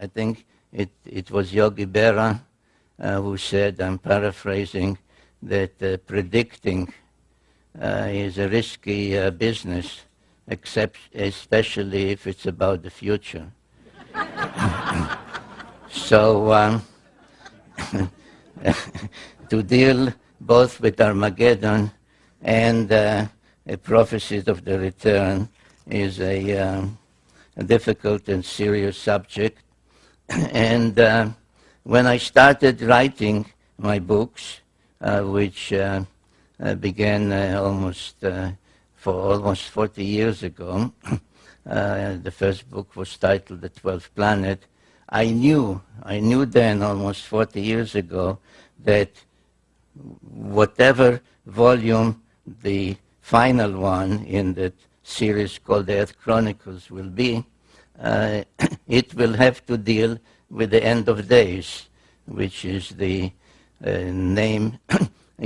I think it was Yogi Berra who said, I'm paraphrasing, that predicting is a risky business, especially if it's about the future. So to deal both with Armageddon and prophecies of the return is a difficult and serious subject. And when I started writing my books, which began for almost 40 years ago, the first book was titled The 12th Planet. I knew then, almost 40 years ago, that whatever volume the final one in that series called the Earth Chronicles will be, it will have to deal with the end of days, which is the name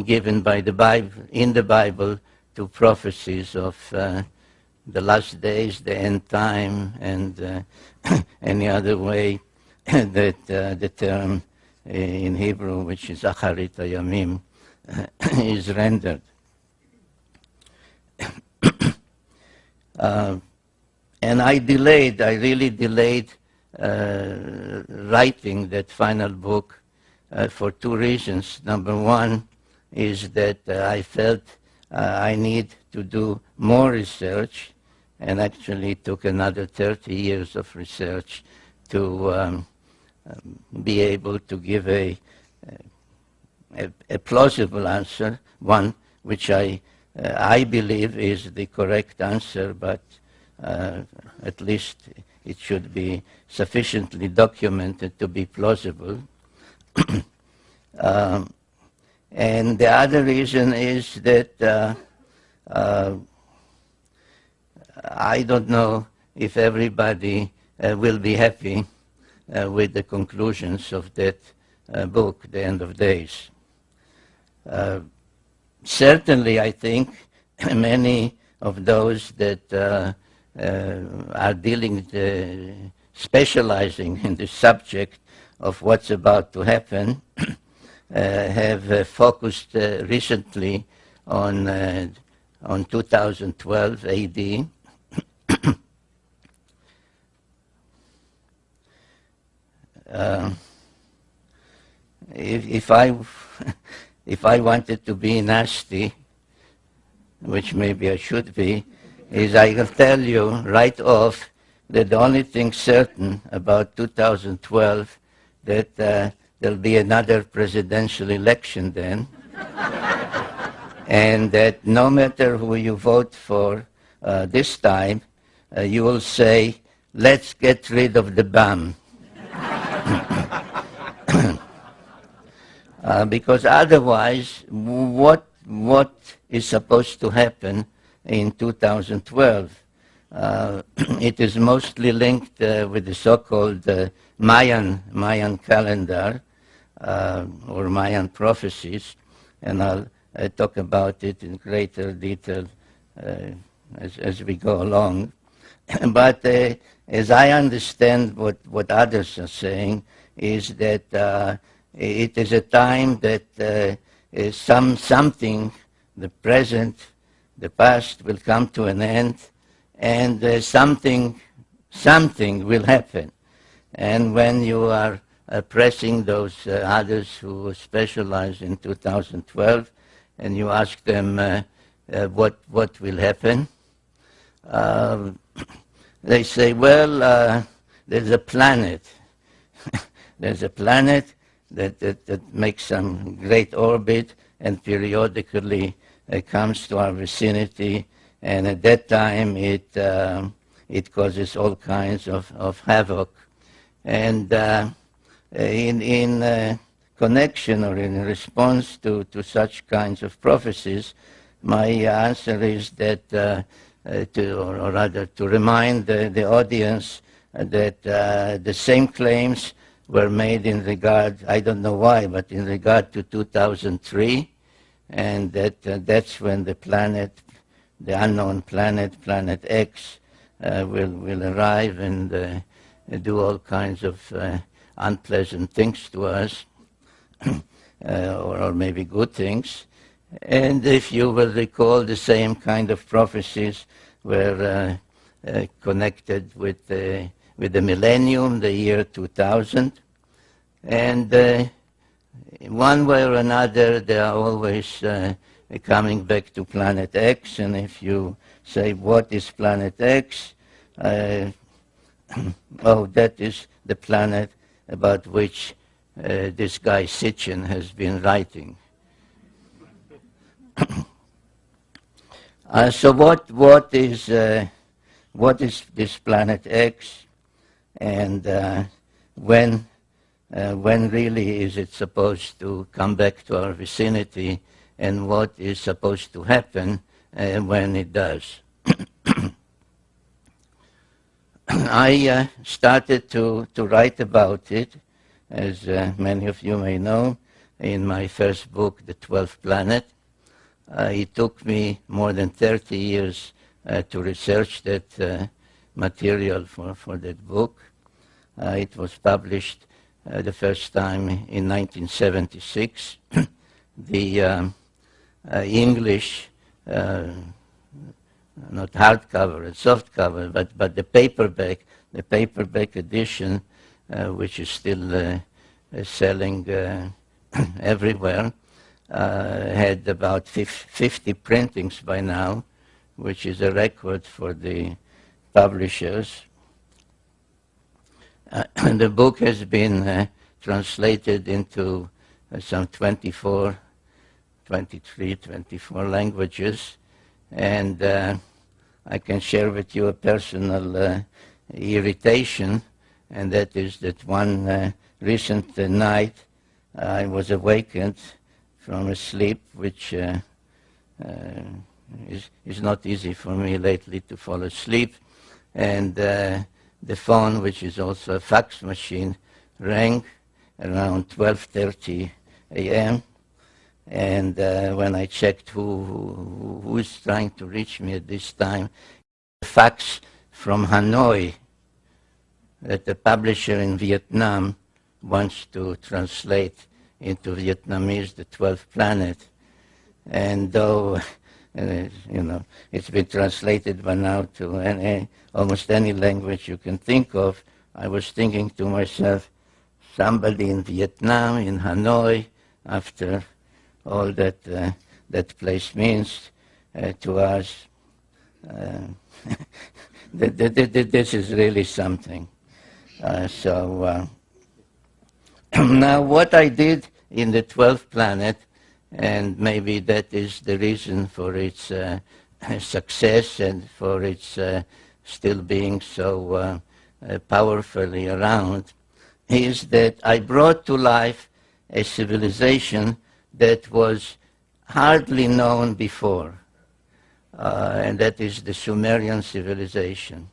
given by the Bible, in the Bible, to prophecies of the last days, the end time, and any other way that the term in Hebrew, which is Acharit Hayamim, is rendered. And I really delayed writing that final book for two reasons. Number one is that I felt I need to do more research, and actually took another 30 years of research to be able to give a plausible answer, one which I believe is the correct answer, but at least it should be sufficiently documented to be plausible. And the other reason is that I don't know if everybody will be happy with the conclusions of that book, The End of Days. Certainly, I think many of those that are specializing in the subject of what's about to happen have focused recently on 2012 AD. If I wanted to be nasty, which maybe I should be, is I can tell you right off that the only thing certain about 2012 that there'll be another presidential election then, and that no matter who you vote for this time, you will say, let's get rid of the BAM. Because otherwise, what is supposed to happen in 2012? It is mostly linked with the so-called Mayan calendar, or Mayan prophecies, and I'll talk about it in greater detail as we go along. But as I understand what others are saying, is that it is a time that something, the present, the past will come to an end, and something will happen. And when you are pressing those others who specialize in 2012, and you ask them what will happen, they say, well, there's a planet. There's a planet that makes some great orbit and periodically comes to our vicinity, and at that time it causes all kinds of havoc. And in connection or in response to such kinds of prophecies, my answer is that, to remind the audience that the same claims were made in regard, I don't know why, but in regard to 2003, and that's when the planet, the unknown planet, Planet X, will arrive, and do all kinds of unpleasant things to us, or maybe good things. And if you will recall, the same kind of prophecies were connected with the millennium, the year 2000. And one way or another, they are always coming back to Planet X. And if you say, what is Planet X? Oh, that is the planet about which this guy Sitchin has been writing. So what is this Planet X, and when really is it supposed to come back to our vicinity, and what is supposed to happen when it does? I started to write about it, as many of you may know, in my first book, The 12th Planet. It took me more than 30 years to research that material for that book. It was published the first time in 1976. The English, not hardcover and softcover, but the paperback edition, which is still selling everywhere, had about 50 printings by now, which is a record for the publishers. The book has been translated into some 24 languages, and I can share with you a personal irritation, and that is that one recent night I was awakened from a sleep, which is not easy for me lately to fall asleep, and the phone, which is also a fax machine, rang around 12:30 a.m. And when I checked who is trying to reach me at this time, a fax from Hanoi that the publisher in Vietnam wants to translate into Vietnamese the 12th Planet. And though it's been translated by now to almost any language you can think of, I was thinking to myself, somebody in Vietnam, in Hanoi, after all that that place means to us, this is really something. Now what I did in the 12th Planet, and maybe that is the reason for its success and for its still being so powerfully around, is that I brought to life a civilization that was hardly known before, and that is the Sumerian civilization.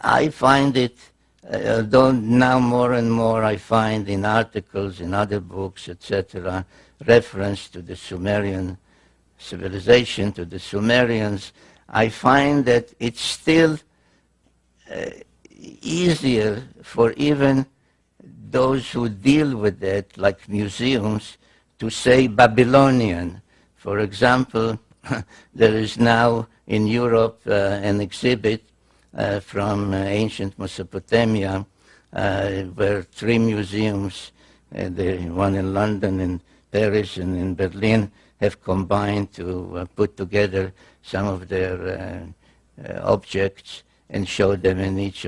I find it, though now more and more I find in articles, in other books, etc., reference to the Sumerian civilization, to the Sumerians, I find that it's still easier for even those who deal with that, like museums, to say Babylonian. For example, there is now in Europe an exhibit from ancient Mesopotamia where 3 museums, the one in London, in Paris, and in Berlin, have combined to put together some of their objects and show them in each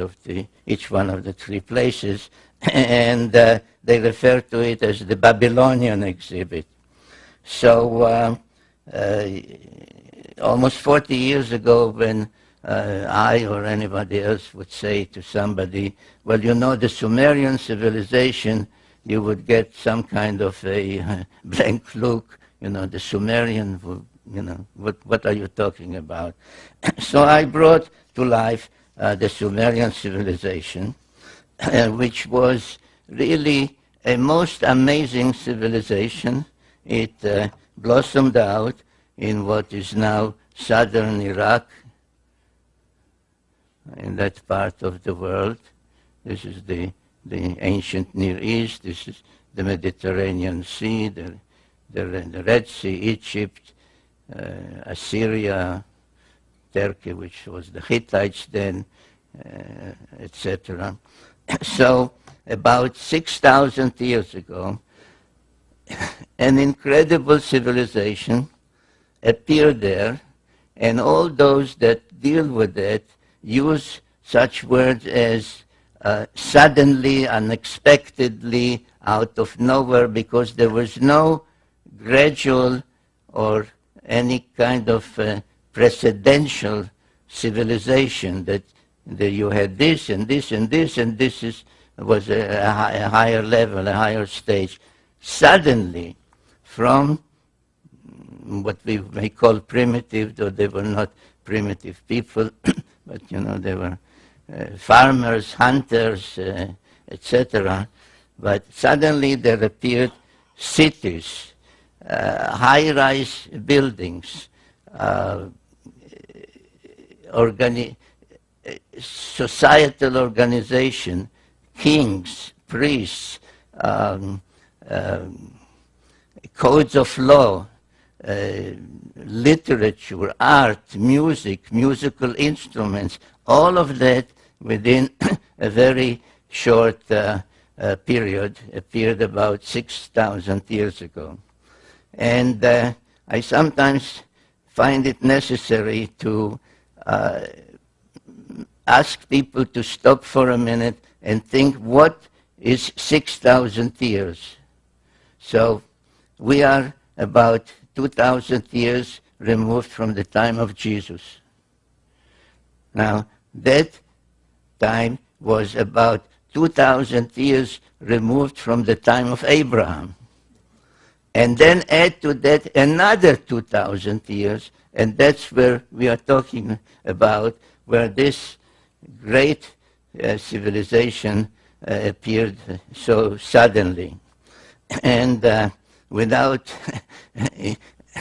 one of the 3 places. And they refer to it as the Babylonian exhibit. So almost 40 years ago, when I or anybody else would say to somebody, well, you know, the Sumerian civilization, you would get some kind of a blank look, the Sumerian, what are you talking about? So I brought to life the Sumerian civilization, which was really a most amazing civilization. It blossomed out in what is now southern Iraq, in that part of the world, This is the ancient Near East. This is the Mediterranean Sea, the Red Sea, Egypt, Assyria, Turkey, which was the Hittites then, etc. So about 6,000 years ago, an incredible civilization appeared there, and all those that deal with it use such words as suddenly, unexpectedly, out of nowhere, because there was no gradual or any kind of precedential civilization that you had this and this and this, and this was a higher level, a higher stage. Suddenly, from what we may call primitive, though they were not primitive people, but they were farmers, hunters, etc. But suddenly there appeared cities, high-rise buildings, societal organization, kings, priests, codes of law, literature, art, music, musical instruments, all of that within a very short period, appeared about 6,000 years ago. And I sometimes find it necessary to ask people to stop for a minute and think, what is 6,000 years? So we are about 2,000 years removed from the time of Jesus. Now, that time was about 2,000 years removed from the time of Abraham. And then add to that another 2,000 years, and that's where we are talking about, where this great civilization appeared so suddenly. And without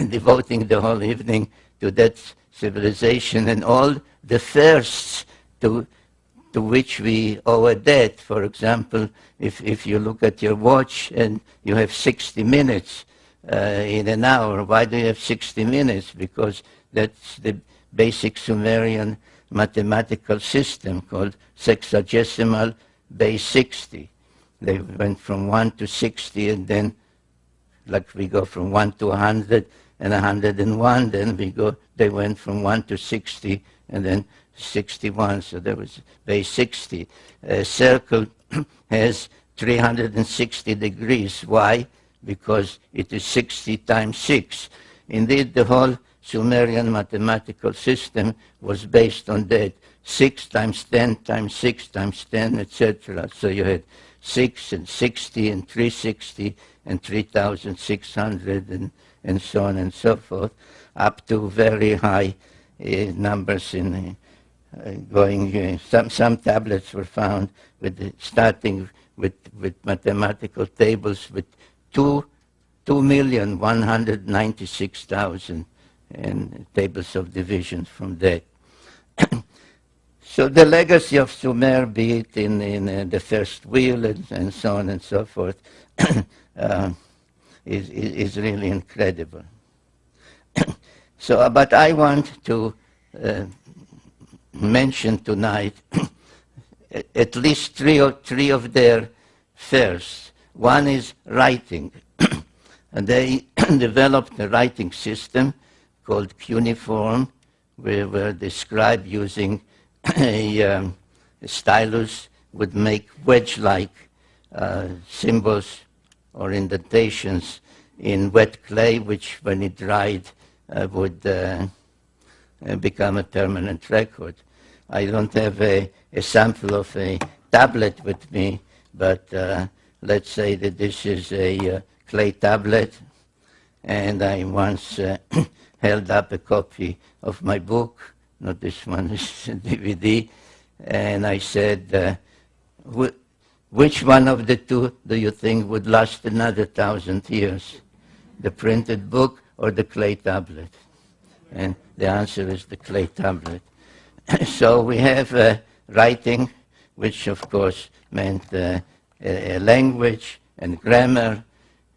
devoting the whole evening to that civilization and all the firsts to which we owe a debt. For example, if you look at your watch and you have 60 minutes in an hour, why do you have 60 minutes? Because that's the basic Sumerian mathematical system called sexagesimal base 60. They went from 1 to 60, and then like we go from 1 to 100 and 101, then they went from 1 to 60 and then 61, so there was base 60. A circle has 360 degrees. Why? Because it is 60 times 6. Indeed, the whole Sumerian mathematical system was based on that. 6 times 10 times 6 times 10, etc. So you had 6 and 60 and 360 and 3,600 and so on and so forth, up to very high numbers in going. Some tablets were found starting with mathematical tables with 2,196,000 and tables of divisions from that. So the legacy of Sumer, be it in the first wheel and so on and so forth, is really incredible. So, but I want to mention tonight at least three of their firsts. One is writing. And they developed a writing system called cuneiform, where the scribe using a stylus would make wedge-like symbols or indentations in wet clay, which when it dried would become a permanent record. I don't have a sample of a tablet with me, but let's say that this is a clay tablet, and I once held up a copy of my book, not this one, this is a DVD, and I said, which one of the two do you think would last another 1,000 years? The printed book or the clay tablet? And the answer is the clay tablet. So we have writing which of course meant a language and grammar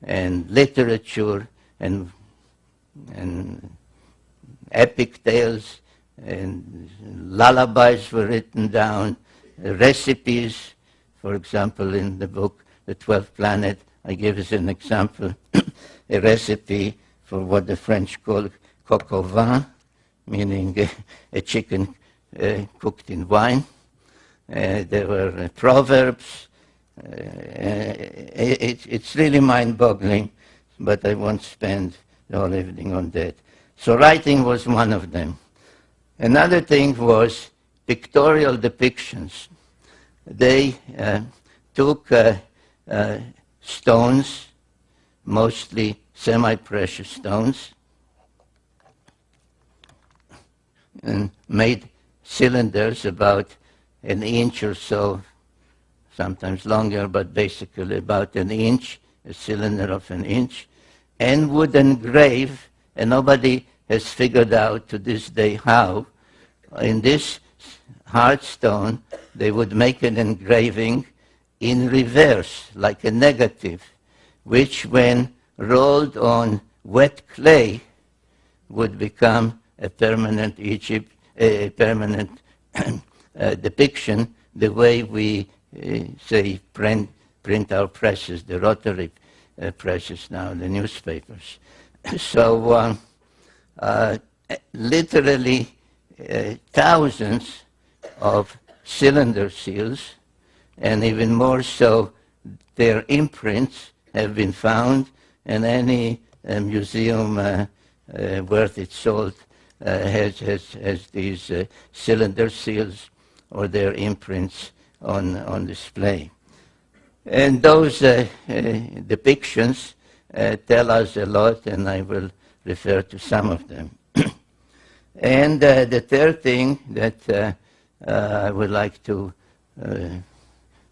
and literature and epic tales and lullabies were written down, recipes. For example, in the book, The 12th Planet, I give as an example a recipe for what the French call coq au vin, meaning a chicken cooked in wine. There were proverbs. It's really mind-boggling, but I won't spend the whole evening on that. So writing was one of them. Another thing was pictorial depictions. They took stones, mostly semi-precious stones, and made cylinders about an inch or so, sometimes longer, but basically about an inch, a cylinder of an inch, and would engrave, and nobody has figured out to this day how, in this hard stone, they would make an engraving in reverse, like a negative, which when rolled on wet clay would become a permanent depiction, the way we say print our presses, the rotary presses now, the newspapers. So literally thousands of cylinder seals, and even more so, their imprints have been found, and any museum worth its salt has these cylinder seals or their imprints on display. And those depictions tell us a lot, and I will refer to some of them. And the third thing that I would like to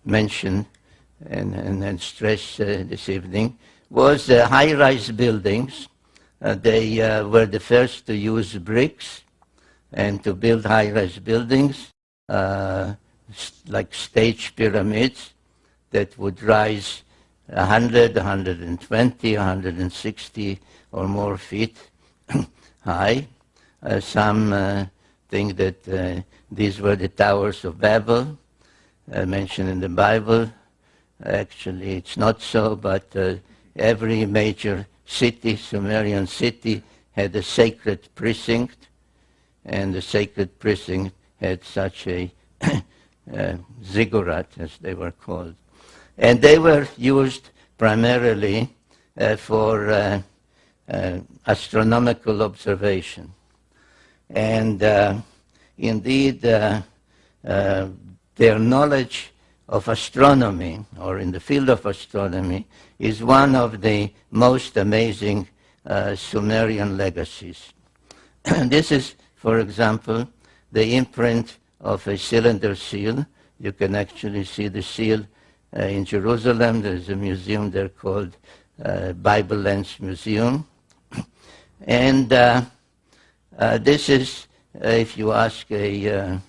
mention and stress this evening was high-rise buildings. They were the first to use bricks and to build high-rise buildings, like stage pyramids that would rise 100, 120, 160 or more feet high. Some think that these were the towers of Babel, mentioned in the Bible. Actually, it's not so, but every major city, Sumerian city, had a sacred precinct, and the sacred precinct had such a ziggurat, as they were called. And they were used primarily for astronomical observation. And indeed, their knowledge of astronomy, or in the field of astronomy, is one of the most amazing Sumerian legacies. This is, for example, the imprint of a cylinder seal. You can actually see the seal in Jerusalem. There's a museum there called Bible Lens Museum. And this is, if you ask a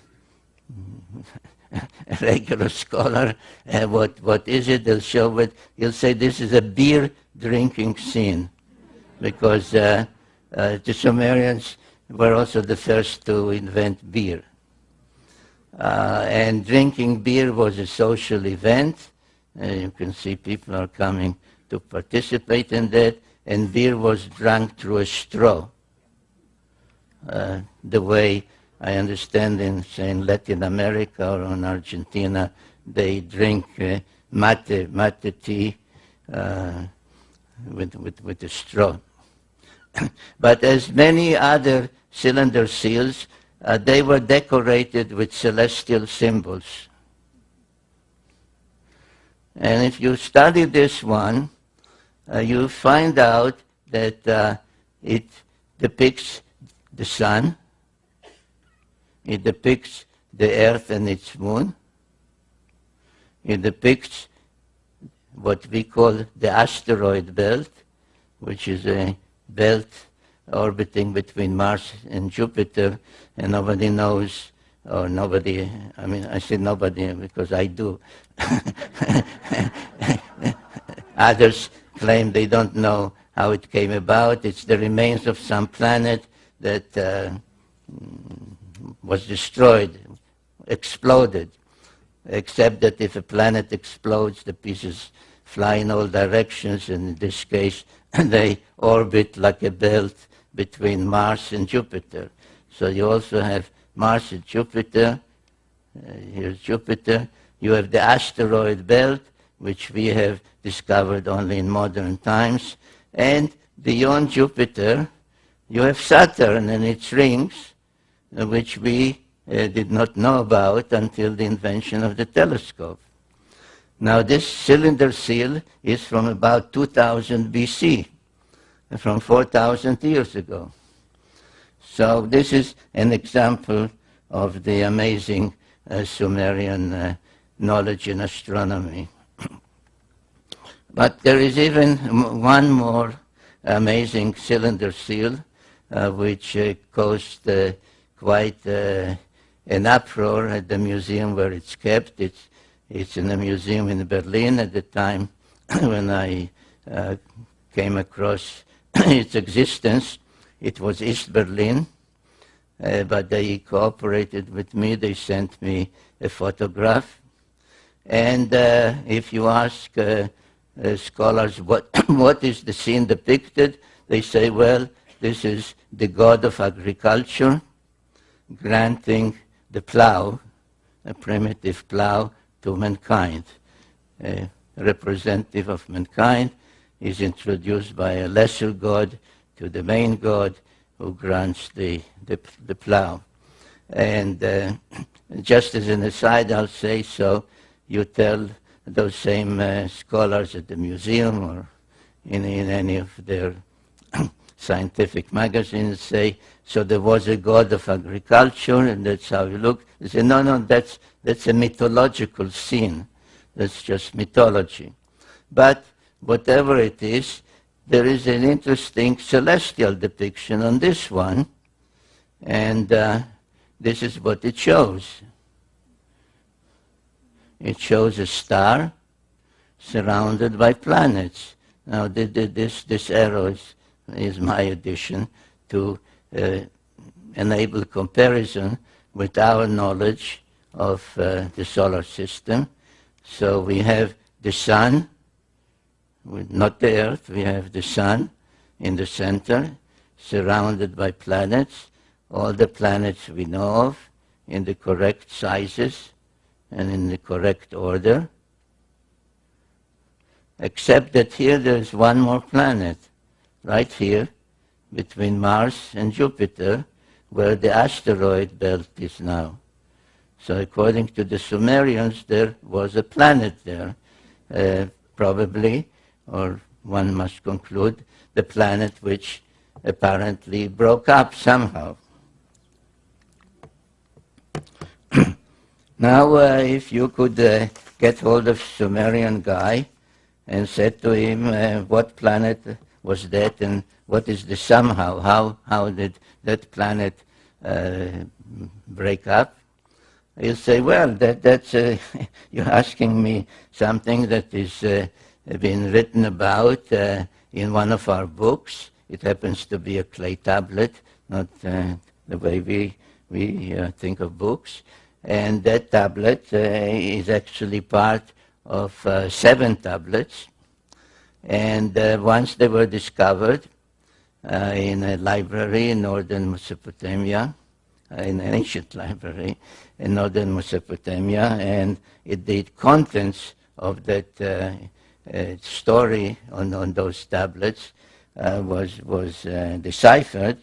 regular scholar, what is it? They'll show it. He'll say this is a beer drinking scene, because the Sumerians were also the first to invent beer. And drinking beer was a social event. You can see people are coming to participate in that, and beer was drunk through a straw. The way I understand in, say, in Latin America or in Argentina, they drink mate tea with a straw. But as many other cylinder seals, they were decorated with celestial symbols. And if you study this one, you find out that it depicts the sun, it depicts the earth and its moon, it depicts what we call the asteroid belt, which is a belt orbiting between Mars and Jupiter, and nobody knows or nobody, I mean, I say nobody because I do. Others claim they don't know how it came about. It's the remains of some planet that was destroyed, exploded, except that if a planet explodes, the pieces fly in all directions, and in this case, they orbit like a belt between Mars and Jupiter. So you also have Mars and Jupiter. Here's Jupiter. You have the asteroid belt, which we have discovered only in modern times. And beyond Jupiter, you have Saturn and its rings, which we did not know about until the invention of the telescope. Now, this cylinder seal is from about 2000 BC, from 4,000 years ago. So this is an example of the amazing Sumerian knowledge in astronomy. But there is even one more amazing cylinder seal, which caused quite an uproar at the museum where it's kept. It's in a museum in Berlin at the time when I came across its existence. It was East Berlin, but they cooperated with me. They sent me a photograph. And if you ask scholars what is the scene depicted, they say, well, this is the god of agriculture granting the plow, a primitive plow, to mankind. A representative of mankind is introduced by a lesser god to the main god who grants the plow. And just as an aside, I'll say, so you tell those same scholars at the museum or in any of their scientific magazines, say, so there was a god of agriculture and that's how you look. They say, no, that's a mythological scene. That's just mythology. But whatever it is, there is an interesting celestial depiction on this one, and this is what it shows. It shows a star surrounded by planets. Now, this arrow is my addition to enable comparison with our knowledge of the solar system. So we have the sun, not the earth, we have the sun in the center, surrounded by planets, all the planets we know of, in the correct sizes and in the correct order, except that here there's one more planet, right here, between Mars and Jupiter, where the asteroid belt is now. So according to the Sumerians, there was a planet there, probably, or one must conclude, the planet which apparently broke up somehow. Now, if you could get hold of Sumerian guy and said to him, what planet was that and what is the somehow, how did that planet break up? He'll say, well, that's you're asking me something that is been written about in one of our books. It happens to be a clay tablet, not the way we think of books. And that tablet is actually part of 7 tablets. And once they were discovered in a library in northern Mesopotamia, in an ancient library in northern Mesopotamia, and the contents of that story on those tablets was deciphered.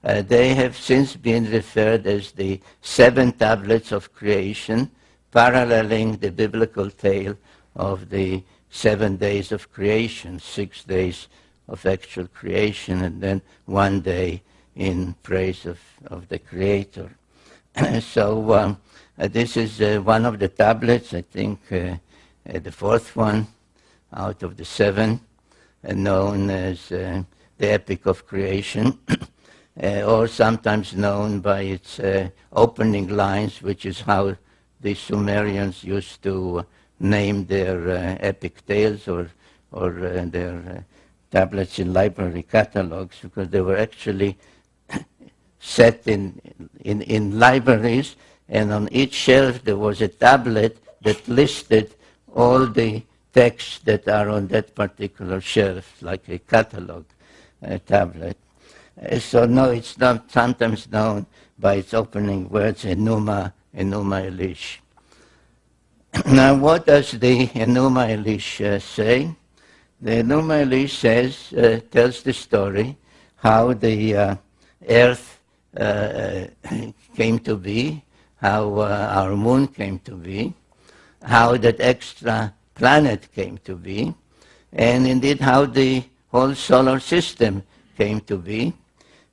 They have since been referred as the 7 tablets of creation, paralleling the biblical tale of the 7 days of creation, 6 days of actual creation, and then 1 day in praise of the Creator. So this is one of the tablets, I think the 4th one out of the 7, known as the Epic of Creation. or sometimes known by its opening lines, which is how the Sumerians used to name their epic tales or their tablets in library catalogs, because they were actually set in libraries, and on each shelf there was a tablet that listed all the texts that are on that particular shelf, like a catalog tablet. So no, it's not sometimes known by its opening words, Enuma Elish. Now, what does the Enuma Elish say? The Enuma Elish tells the story how the Earth came to be, how our moon came to be, how that extra planet came to be, and indeed how the whole solar system came to be.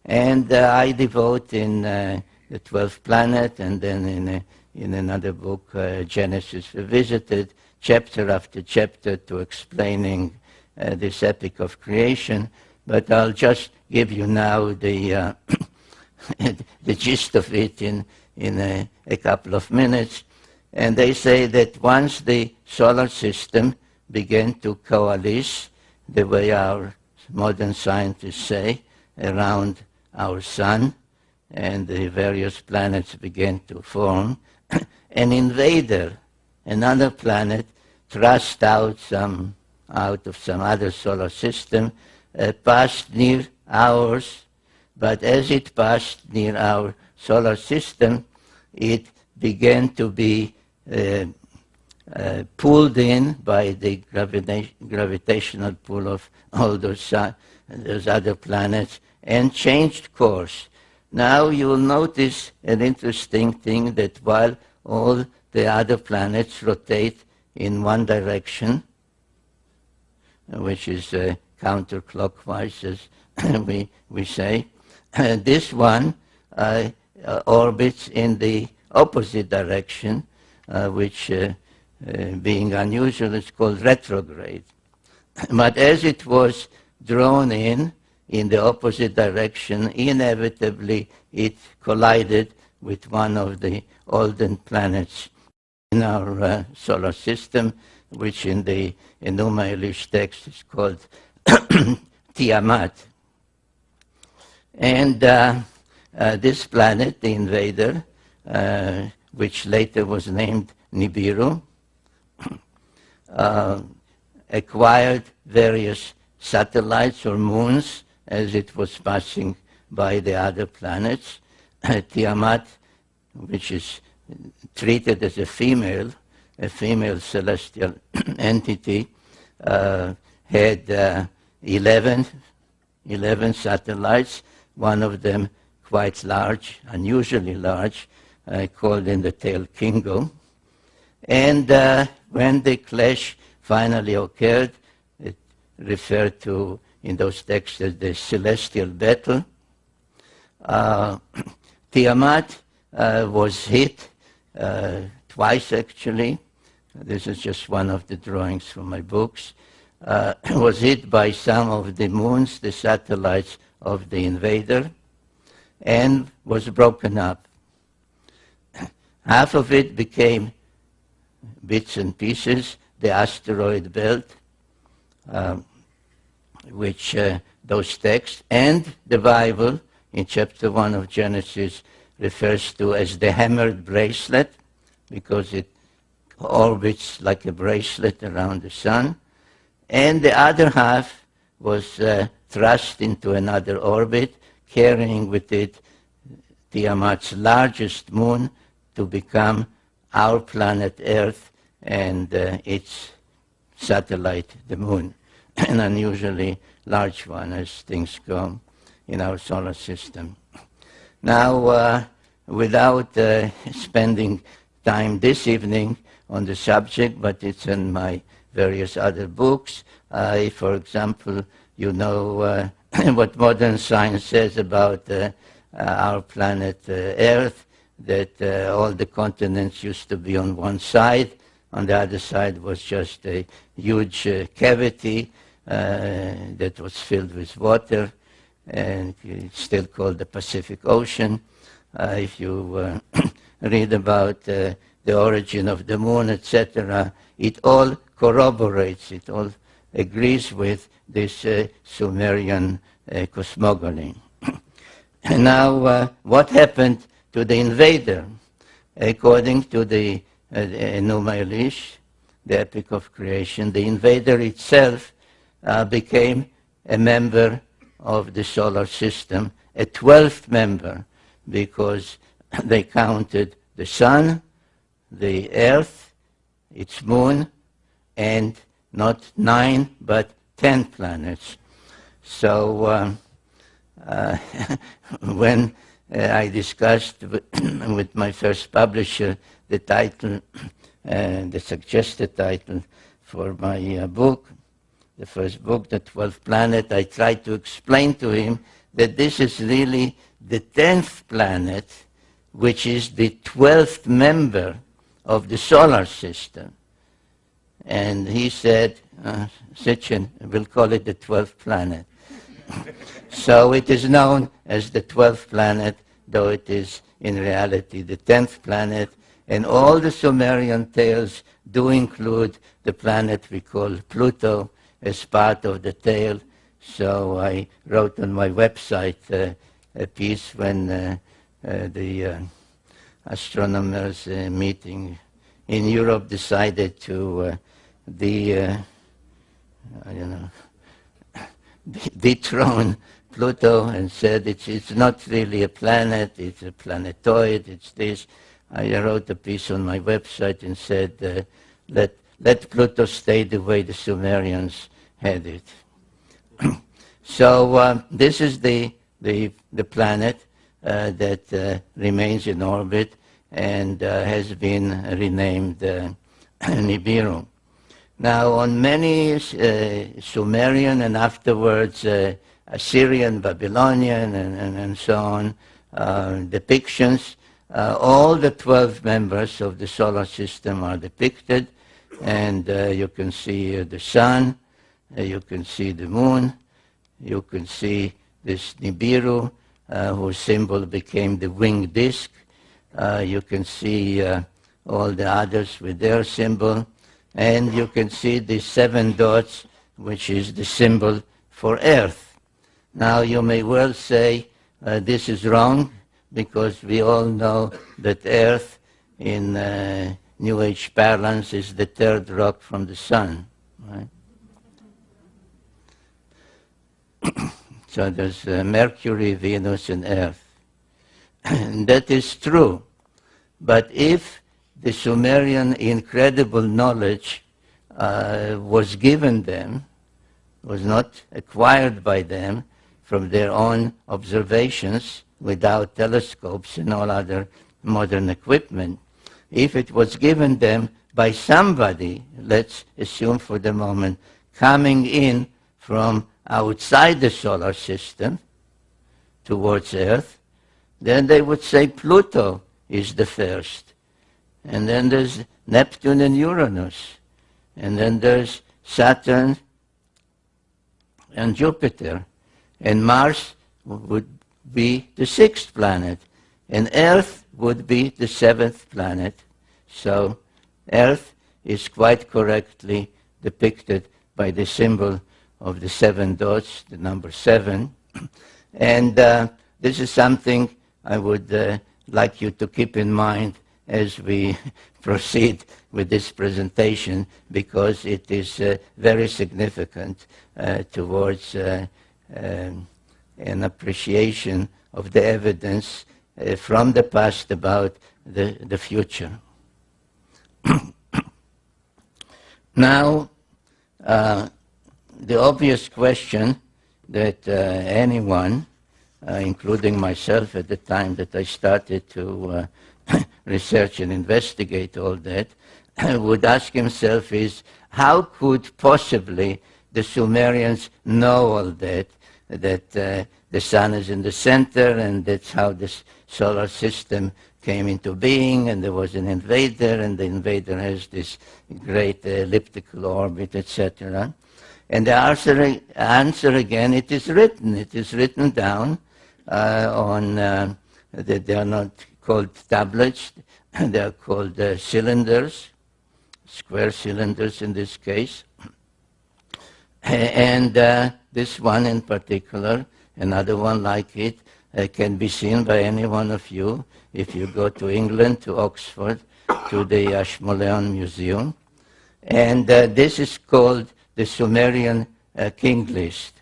And I devote in the 12th planet, and then in another book, Genesis Revisited, chapter after chapter to explaining this epic of creation. But I'll just give you now the the gist of it in a couple of minutes. And they say that once the solar system began to coalesce, the way our modern scientists say, around our sun, and the various planets began to form, an invader, another planet, thrust out of some other solar system, passed near ours, but as it passed near our solar system, it began to be pulled in by the gravitational pull of all those other planets, and changed course. Now you will notice an interesting thing, that while all the other planets rotate in one direction, which is counterclockwise, as we say, this one orbits in the opposite direction, which, being unusual, is called retrograde. But as it was drawn in the opposite direction, inevitably it collided with one of the olden planets in our solar system, which in the Enuma Elish text is called Tiamat. And this planet, the invader, which later was named Nibiru, acquired various satellites or moons as it was passing by the other planets. Tiamat, which is treated as a female celestial entity, had 11 satellites, one of them quite large, unusually large, called in the tale Kingo. And when the clash finally occurred, it referred to in those texts as the celestial battle. Tiamat was hit twice, actually. This is just one of the drawings from my books. Was hit by some of the moons, the satellites of the invader, and was broken up. Half of it became bits and pieces, the asteroid belt, which those texts and the Bible in chapter 1 of Genesis refers to as the hammered bracelet, because it orbits like a bracelet around the sun. And the other half was thrust into another orbit, carrying with it Tiamat's largest moon to become our planet Earth and its satellite, the moon, an unusually large one as things go in our solar system. Now, without spending time this evening on the subject, but it's in my various other books. For example, you know what modern science says about our planet Earth, that all the continents used to be on one side. On the other side was just a huge cavity that was filled with water. and it's still called the Pacific Ocean. If you read about the origin of the moon, etc., it all corroborates, it all agrees with this Sumerian cosmogony. And now, what happened to the invader? According to the Enuma Elish, the Epic of Creation, the invader itself became a member of the solar system, a 12th member, because they counted the sun, the earth, its moon, and not 9 but 10 planets. So when I discussed with my first publisher the title, the suggested title for my book, the first book, The 12th Planet, I tried to explain to him that this is really the 10th planet, which is the 12th member of the solar system. And he said, Sitchin, we'll call it the 12th planet. So it is known as the 12th planet, though it is in reality the 10th planet. And all the Sumerian tales do include the planet we call Pluto as part of the tale. So I wrote on my website a piece when the astronomers meeting in Europe decided to dethrone Pluto and said it's not really a planet, it's a planetoid, it's this. I wrote a piece on my website and said, let Pluto stay the way the Sumerians had it. So this is the planet that remains in orbit and has been renamed Nibiru. Now, on many Sumerian and afterwards Assyrian, Babylonian, and so on depictions, all the 12 members of the solar system are depicted, and you can see the sun, you can see the moon, you can see this Nibiru, whose symbol became the winged disk. You can see all the others with their symbol, and you can see the 7 dots, which is the symbol for Earth. Now, you may well say this is wrong, because we all know that Earth in New Age parlance is the 3rd rock from the sun, right? So there's Mercury, Venus, and Earth. And that is true. But if the Sumerian incredible knowledge was given them, was not acquired by them from their own observations without telescopes and all other modern equipment, if it was given them by somebody, let's assume for the moment, coming in from outside the solar system towards Earth, then they would say Pluto is the first. And then there's Neptune and Uranus. And then there's Saturn and Jupiter. And Mars would be the 6th planet. And Earth would be the 7th planet. So Earth is quite correctly depicted by the symbol of the 7 dots, the number 7. And this is something I would like you to keep in mind as we proceed with this presentation, because it is very significant towards an appreciation of the evidence from the past about the future. Now, the obvious question that anyone, including myself at the time that I started to research and investigate all that, would ask himself is, how could possibly the Sumerians know all that, that the sun is in the center, and that's how this solar system came into being, and there was an invader, and the invader has this great elliptical orbit, etc. And the answer again, it is written down they are not called tablets, they are called cylinders, square cylinders in this case. And this one in particular, another one like it, can be seen by any one of you if you go to England, to Oxford, to the Ashmolean Museum. And this is called the Sumerian King List.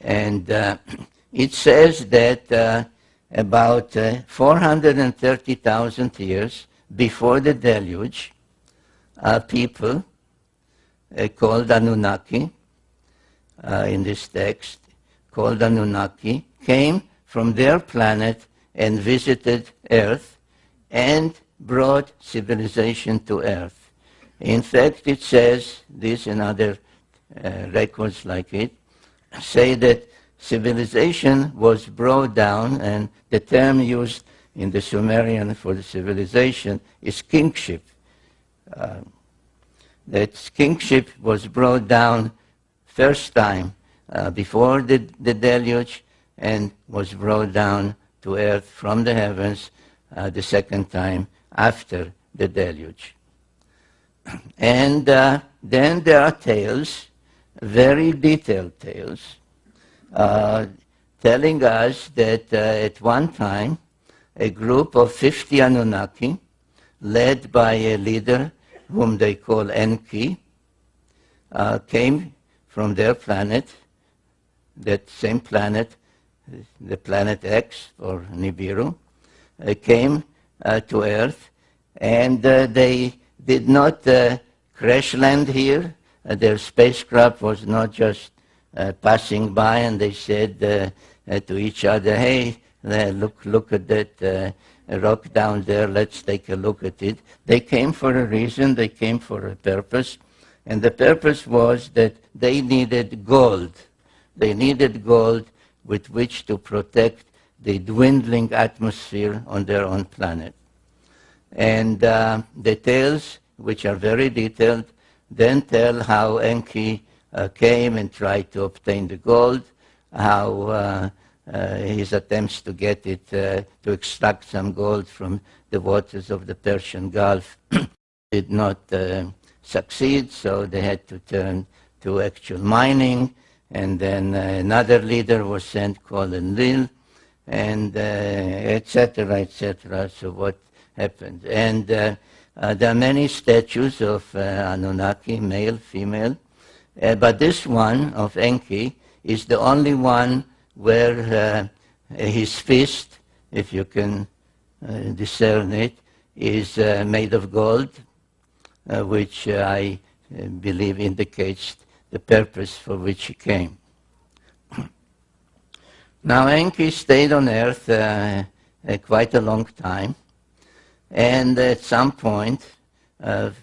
And it says that about 430,000 years before the deluge, people called Annunaki, in this text, called Annunaki, came from their planet and visited Earth and brought civilization to Earth. In fact, it says, this and other records like it, say that civilization was brought down, and the term used in the Sumerian for the civilization is kingship. That kingship was brought down first time before the deluge and was brought down to earth from the heavens the second time after the deluge. And then there are tales, very detailed tales, telling us that at one time a group of 50 Anunnaki, led by a leader whom they call Enki, came from their planet, that same planet, the planet X, or Nibiru, came to Earth, and they did not crash land here. Their spacecraft was not just passing by, and they said to each other, hey, look at that rock down there, let's take a look at it. They came for a reason, they came for a purpose, and the purpose was that they needed gold. They needed gold with which to protect the dwindling atmosphere on their own planet. And the tales, which are very detailed, then tell how Enki came and tried to obtain the gold, how his attempts to get it, to extract some gold from the waters of the Persian Gulf did not succeed, so they had to turn to actual mining. And then another leader was sent called Enlil, and etc., etc. So what happened? And there are many statues of Anunnaki, male, female, but this one of Enki is the only one where his fist, if you can discern it, is made of gold, which I believe indicates the purpose for which he came. Now Enki stayed on Earth quite a long time, and at some point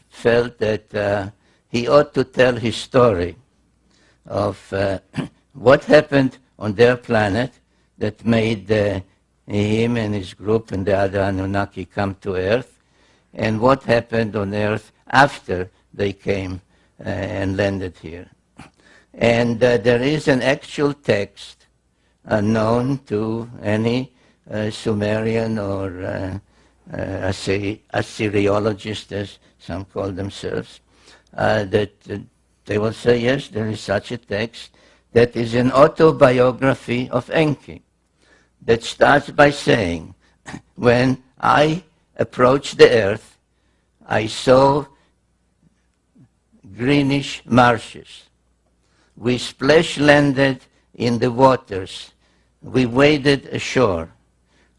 felt that he ought to tell his story of what happened on their planet that made him and his group and the other Anunnaki come to Earth, and what happened on Earth after they came and landed here. And there is an actual text known to any Sumerian or Assyriologist, as some call themselves, that they will say, yes, there is such a text that is an autobiography of Enki that starts by saying, when I approached the earth, I saw greenish marshes. We splash-landed in the waters. We waded ashore.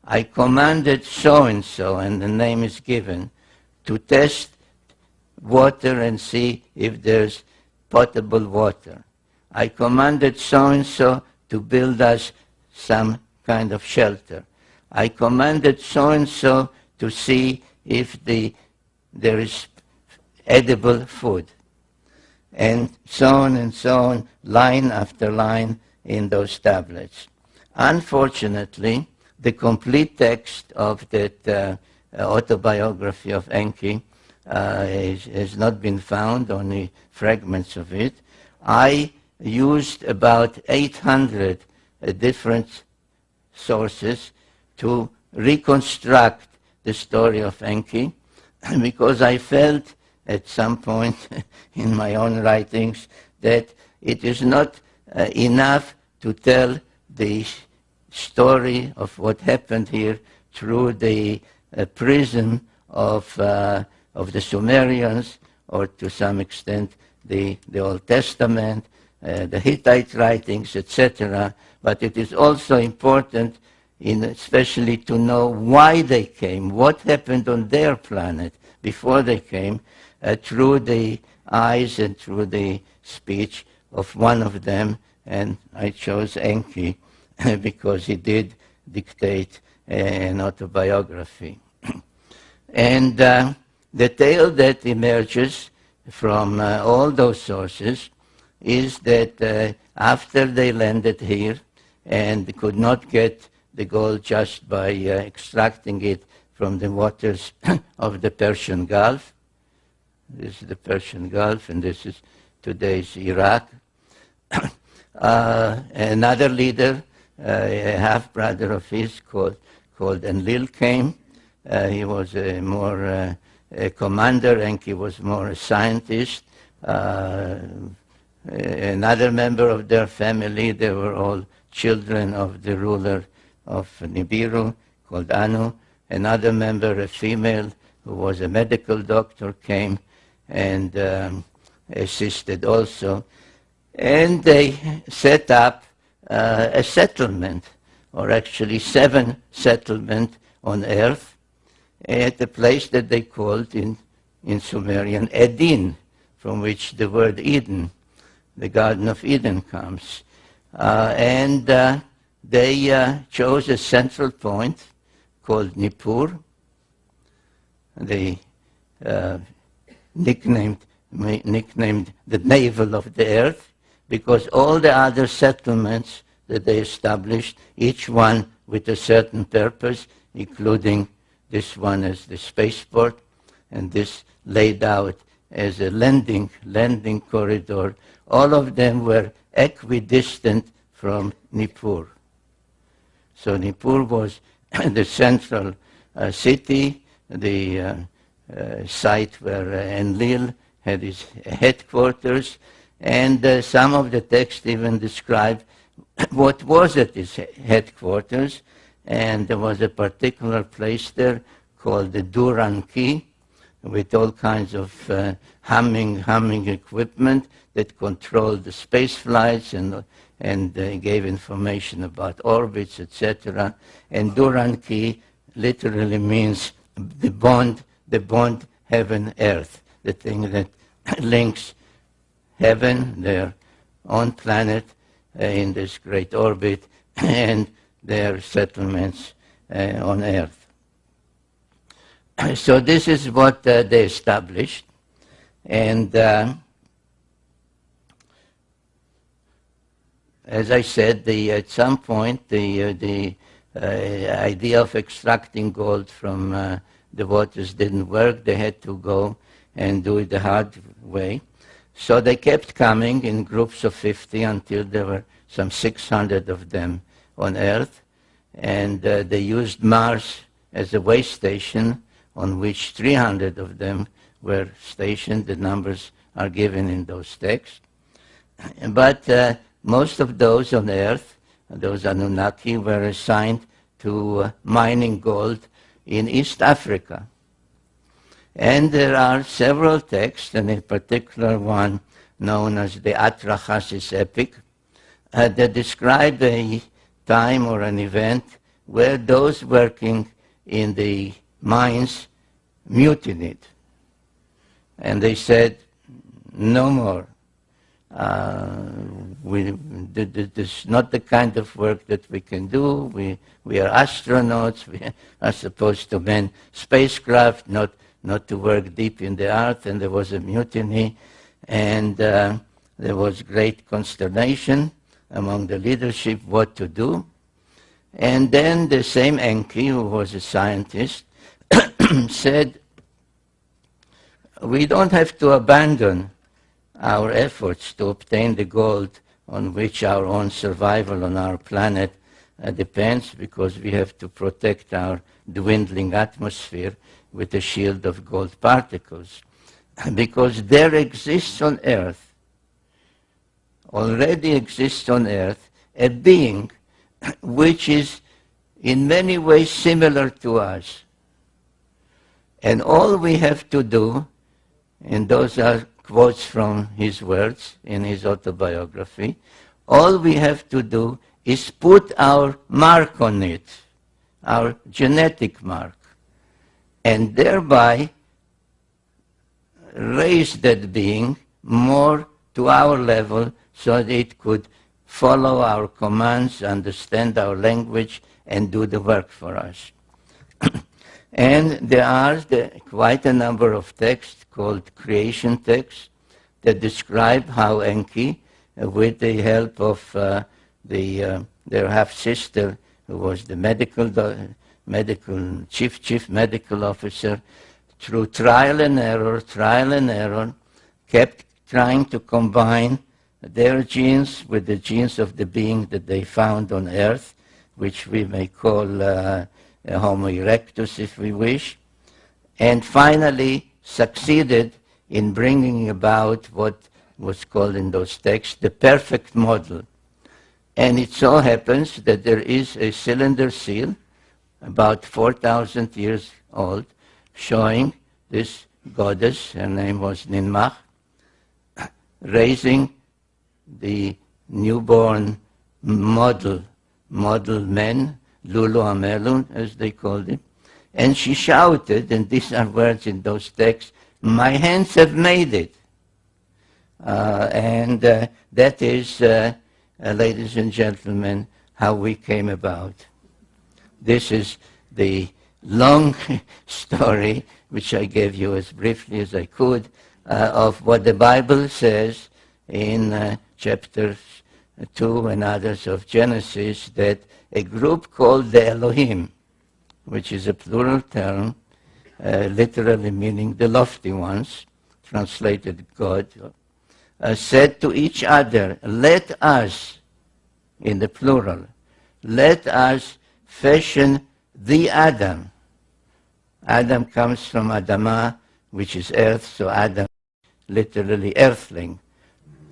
I commanded so-and-so, and the name is given, to test water and see if there's potable water. I commanded so-and-so to build us some kind of shelter. I commanded so-and-so to see if there is edible food. And so on, line after line in those tablets. Unfortunately, the complete text of that autobiography of Enki has not been found, only fragments of it. I used about 800 different sources to reconstruct the story of Enki, because I felt at some point in my own writings that it is not enough to tell the story of what happened here through the prism of the Sumerians, or to some extent the Old Testament, the Hittite writings, etc. But it is also important, especially to know why they came, what happened on their planet before they came, through the eyes and through the speech of one of them. And I chose Enki because he did dictate an autobiography. And the tale that emerges from all those sources is that after they landed here and could not get the gold just by extracting it from the waters of the Persian Gulf. This is the Persian Gulf, and this is today's Iraq. Another leader, a half-brother of his called Enlil, came. He was a more a commander, and he was more a scientist. Another member of their family, they were all children of the ruler of Nibiru, called Anu. Another member, a female, who was a medical doctor, came and assisted also. And they set up a settlement, or actually 7 settlements on earth, at a place that they called in Sumerian Edin, from which the word Eden, the Garden of Eden, comes. And they chose a central point called Nippur. They nicknamed the navel of the earth, because all the other settlements that they established, each one with a certain purpose, including this one as the spaceport, and this laid out as a landing corridor. All of them were equidistant from Nippur. So Nippur was the central city, the site where Enlil had his headquarters, and some of the text even describe what was at his headquarters. And there was a particular place there called the Duranki, with all kinds of humming equipment that controlled the space flights and gave information about orbits, etc. And Duranki literally means the bond heaven-earth, the thing that links heaven, their own planet in this great orbit, and their settlements on earth. So this is what they established. And as I said, at some point the idea of extracting gold from the waters didn't work. They had to go and do it the hard way. So they kept coming in groups of 50 until there were some 600 of them on Earth, and they used Mars as a way station on which 300 of them were stationed. The numbers are given in those texts. But most of those on Earth, those Annunaki, were assigned to mining gold in East Africa. And there are several texts, and in particular one known as the Atrahasis epic, that describe a time or an event where those working in the mines mutinied. And they said, no more. This is not the kind of work that we can do. We are astronauts. We are supposed to man spacecraft, not to work deep in the earth. And there was a mutiny, and there was great consternation among the leadership what to do. And then the same Enki, who was a scientist, said, we don't have to abandon our efforts to obtain the gold on which our own survival on our planet depends, because we have to protect our dwindling atmosphere with a shield of gold particles. Because there exists on Earth, already exists on Earth, a being which is in many ways similar to us. And all we have to do, and those are quotes from his words in his autobiography, all we have to do is put our mark on it, our genetic mark, and thereby raise that being more to our level so that it could follow our commands, understand our language, and do the work for us. And there are quite a number of texts called creation texts that describe how Enki, with the help of their half-sister, who was the chief medical officer, through trial and error, kept trying to combine their genes with the genes of the being that they found on Earth, which we may call Homo erectus, if we wish, and finally succeeded in bringing about what was called in those texts the perfect model. And it so happens that there is a cylinder seal, about 4,000 years old, showing this goddess, her name was Ninmah, raising the newborn model men, Lulu Amelun, as they called him, and she shouted, and these are words in those texts, "My hands have made it." And that is, ladies and gentlemen, how we came about. This is the long story, which I gave you as briefly as I could, of what the Bible says in chapters 2 and others of Genesis, that a group called the Elohim, which is a plural term, literally meaning the lofty ones, translated God, said to each other, "Let us," in the plural, "let us fashion the Adam." Adam comes from Adamah, which is earth, so Adam, literally earthling.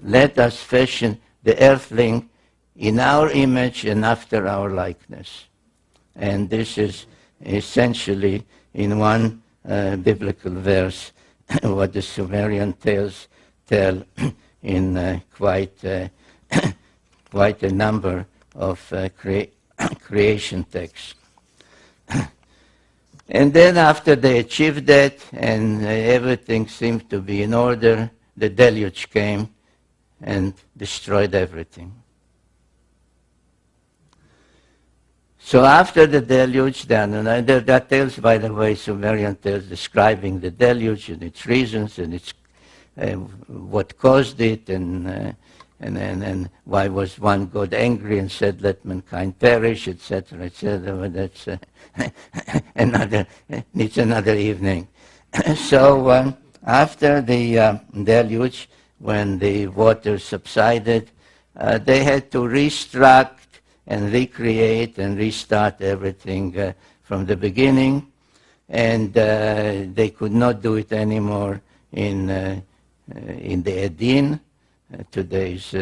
"Let us fashion the earthling in our image and after our likeness." And this is essentially, in one biblical verse, what the Sumerian tales tell in quite a number of creation texts. And then after they achieved that and everything seemed to be in order, the deluge came and destroyed everything. So after the deluge, there are tales, by the way, Sumerian tales describing the deluge and its reasons and its what caused it, and why was one God angry and said, "Let mankind perish," etc., etc. But that's needs another evening. So after the deluge, when the water subsided, they had to restruct and recreate and restart everything from the beginning, and they could not do it anymore in the Edin, today's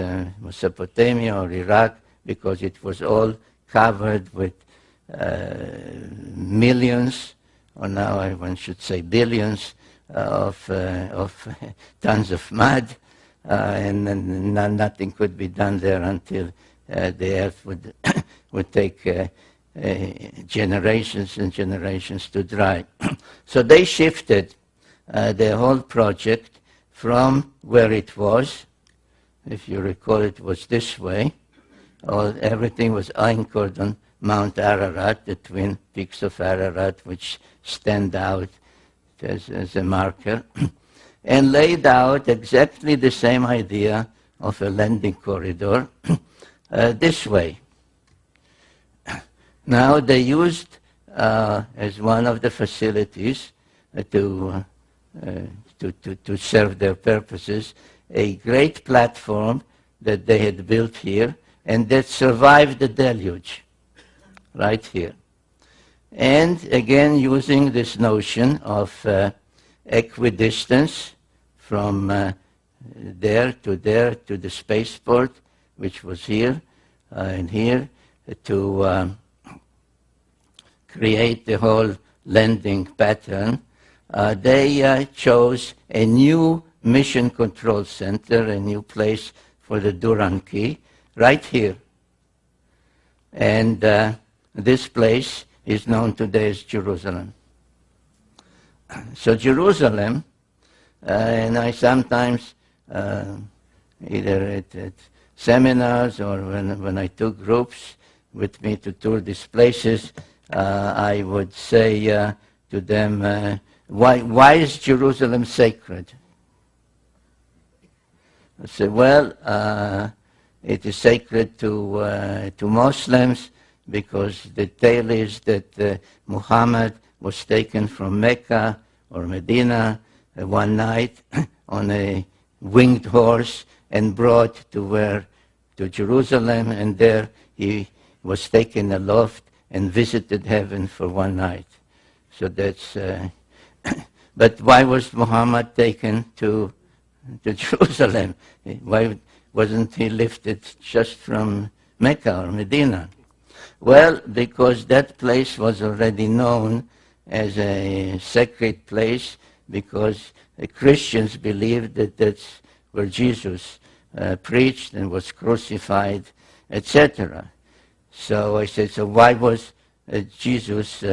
Mesopotamia or Iraq, because it was all covered with millions, or now one should say billions, of tons of mud, and nothing could be done there until the earth would take generations and generations to dry. So they shifted the whole project from where it was. If you recall, it was this way. Everything was anchored on Mount Ararat, the twin peaks of Ararat, which stand out as a marker, and laid out exactly the same idea of a landing corridor this way. Now they used as one of the facilities to to serve their purposes, a great platform that they had built here and that survived the deluge, right here. And again, using this notion of equidistance from there to the spaceport, which was here and here, to create the whole landing pattern, they chose a new mission control center, a new place for the Duran key, right here. And this place is known today as Jerusalem. So Jerusalem, and I sometimes, either at seminars or when I took groups with me to tour these places, I would say to them, why is Jerusalem sacred? I say, well, it is sacred to Muslims because the tale is that Muhammad was taken from Mecca or Medina one night on a winged horse and brought to Jerusalem, and there he was taken aloft and visited heaven for one night. So that's. But why was Muhammad taken to Jerusalem? Why wasn't he lifted just from Mecca or Medina? Well, because that place was already known as a sacred place, because the Christians believed that that's where Jesus preached and was crucified, etc. So I said, so why was Jesus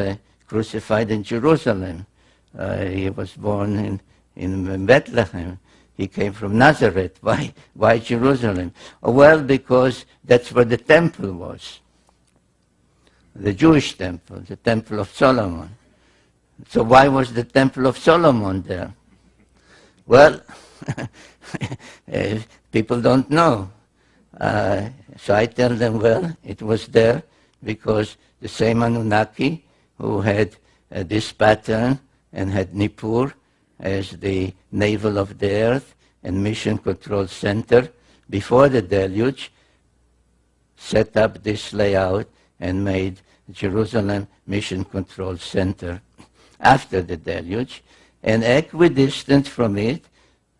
crucified in Jerusalem? He was born in Bethlehem. He came from Nazareth. Why Jerusalem? Well, because that's where the temple was. The Jewish temple, the Temple of Solomon. So why was the Temple of Solomon there? Well, people don't know. So I tell them, well, it was there because the same Annunaki who had this pattern and had Nippur as the navel of the earth and mission control center before the deluge, set up this layout and made Jerusalem Mission Control Center after the deluge. And equidistant from it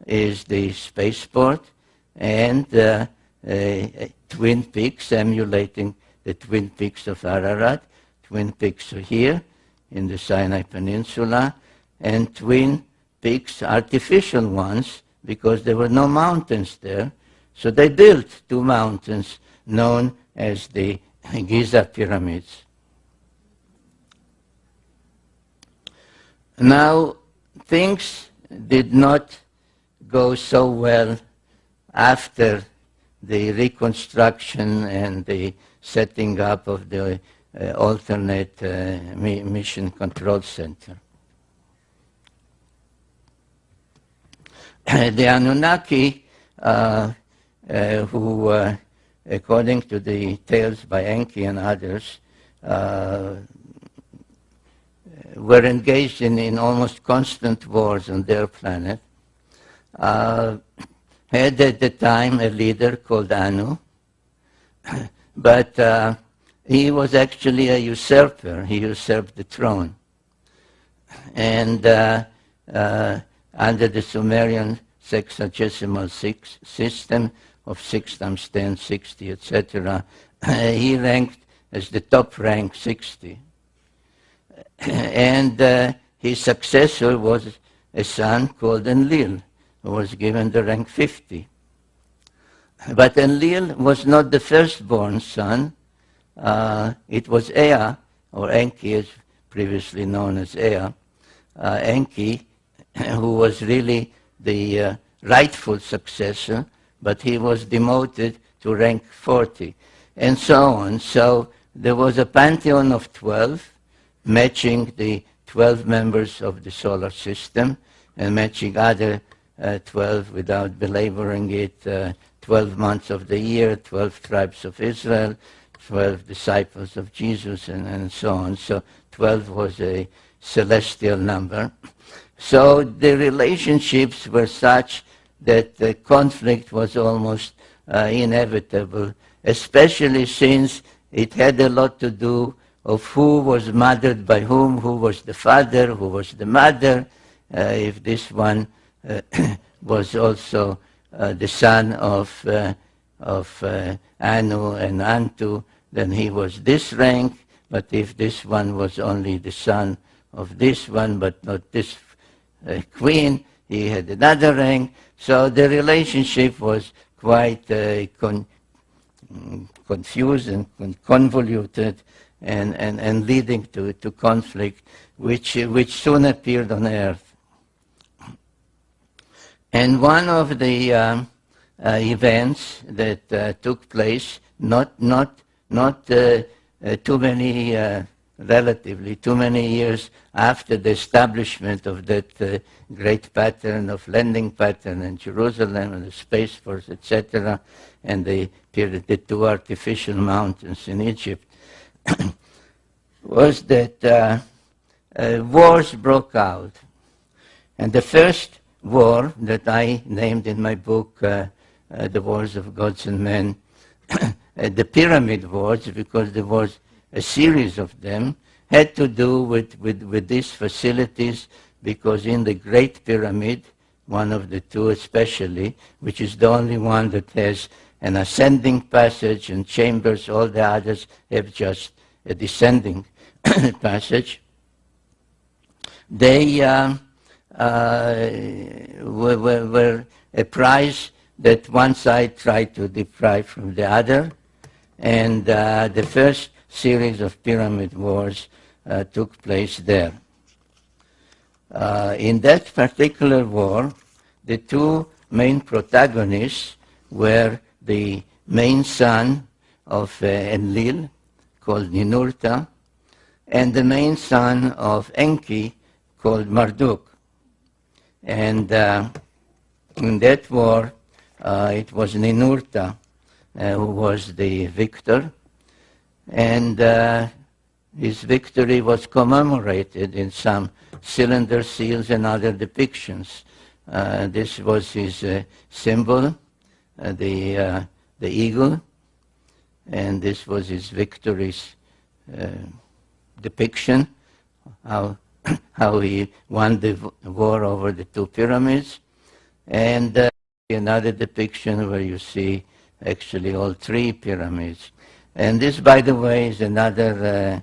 is the spaceport and Twin Peaks, emulating the Twin Peaks of Ararat. Twin Peaks are here in the Sinai Peninsula, and Twin Peaks, artificial ones, because there were no mountains there. So they built two mountains known as the Giza Pyramids. Now, things did not go so well after the reconstruction and the setting up of the alternate mission control center. The Anunnaki, who, according to the tales by Enki and others, were engaged in almost constant wars on their planet, had at the time a leader called Anu, but he was actually a usurper. He usurped the throne. And under the Sumerian sexagesimal system of 6 times 10, 60, etc., he ranked as the top rank 60. And his successor was a son called Enlil, who was given the rank 50. But Enlil was not the firstborn son. It was Ea, or Enki, as previously known as Ea, Enki, who was really the rightful successor, but he was demoted to rank 40, and so on. So there was a pantheon of 12, matching the 12 members of the solar system, and matching other 12, without belaboring it, 12 months of the year, 12 tribes of Israel, 12 disciples of Jesus, and so on. So 12 was a celestial number. So the relationships were such that the conflict was almost inevitable, especially since it had a lot to do of who was mothered by whom, who was the father, who was the mother, if this one was also the son of Anu and Antu, then he was this rank, but if this one was only the son of this one, but not this queen, he had another rank. So the relationship was quite confused and convoluted and leading to conflict, which soon appeared on earth. And one of the events that took place, relatively too many years after the establishment of that great pattern of landing pattern in Jerusalem and the Space Force, etc., and the two artificial mountains in Egypt, was that wars broke out. And the first war that I named in my book, The Wars of Gods and Men, the Pyramid Wars, because there was a series of them, had to do with these facilities, because in the Great Pyramid, one of the two especially, which is the only one that has an ascending passage and chambers, all the others have just a descending passage, they were a prize that one side tried to deprive from the other, and the first series of pyramid wars took place there. In that particular war, the two main protagonists were the main son of Enlil, called Ninurta, and the main son of Enki, called Marduk. And in that war, it was Ninurta who was the victor, and his victory was commemorated in some cylinder seals and other depictions. This was his symbol, the eagle, and this was his victory's depiction, how he won the war over the two pyramids, and another depiction where you see actually all three pyramids. And this, by the way, is another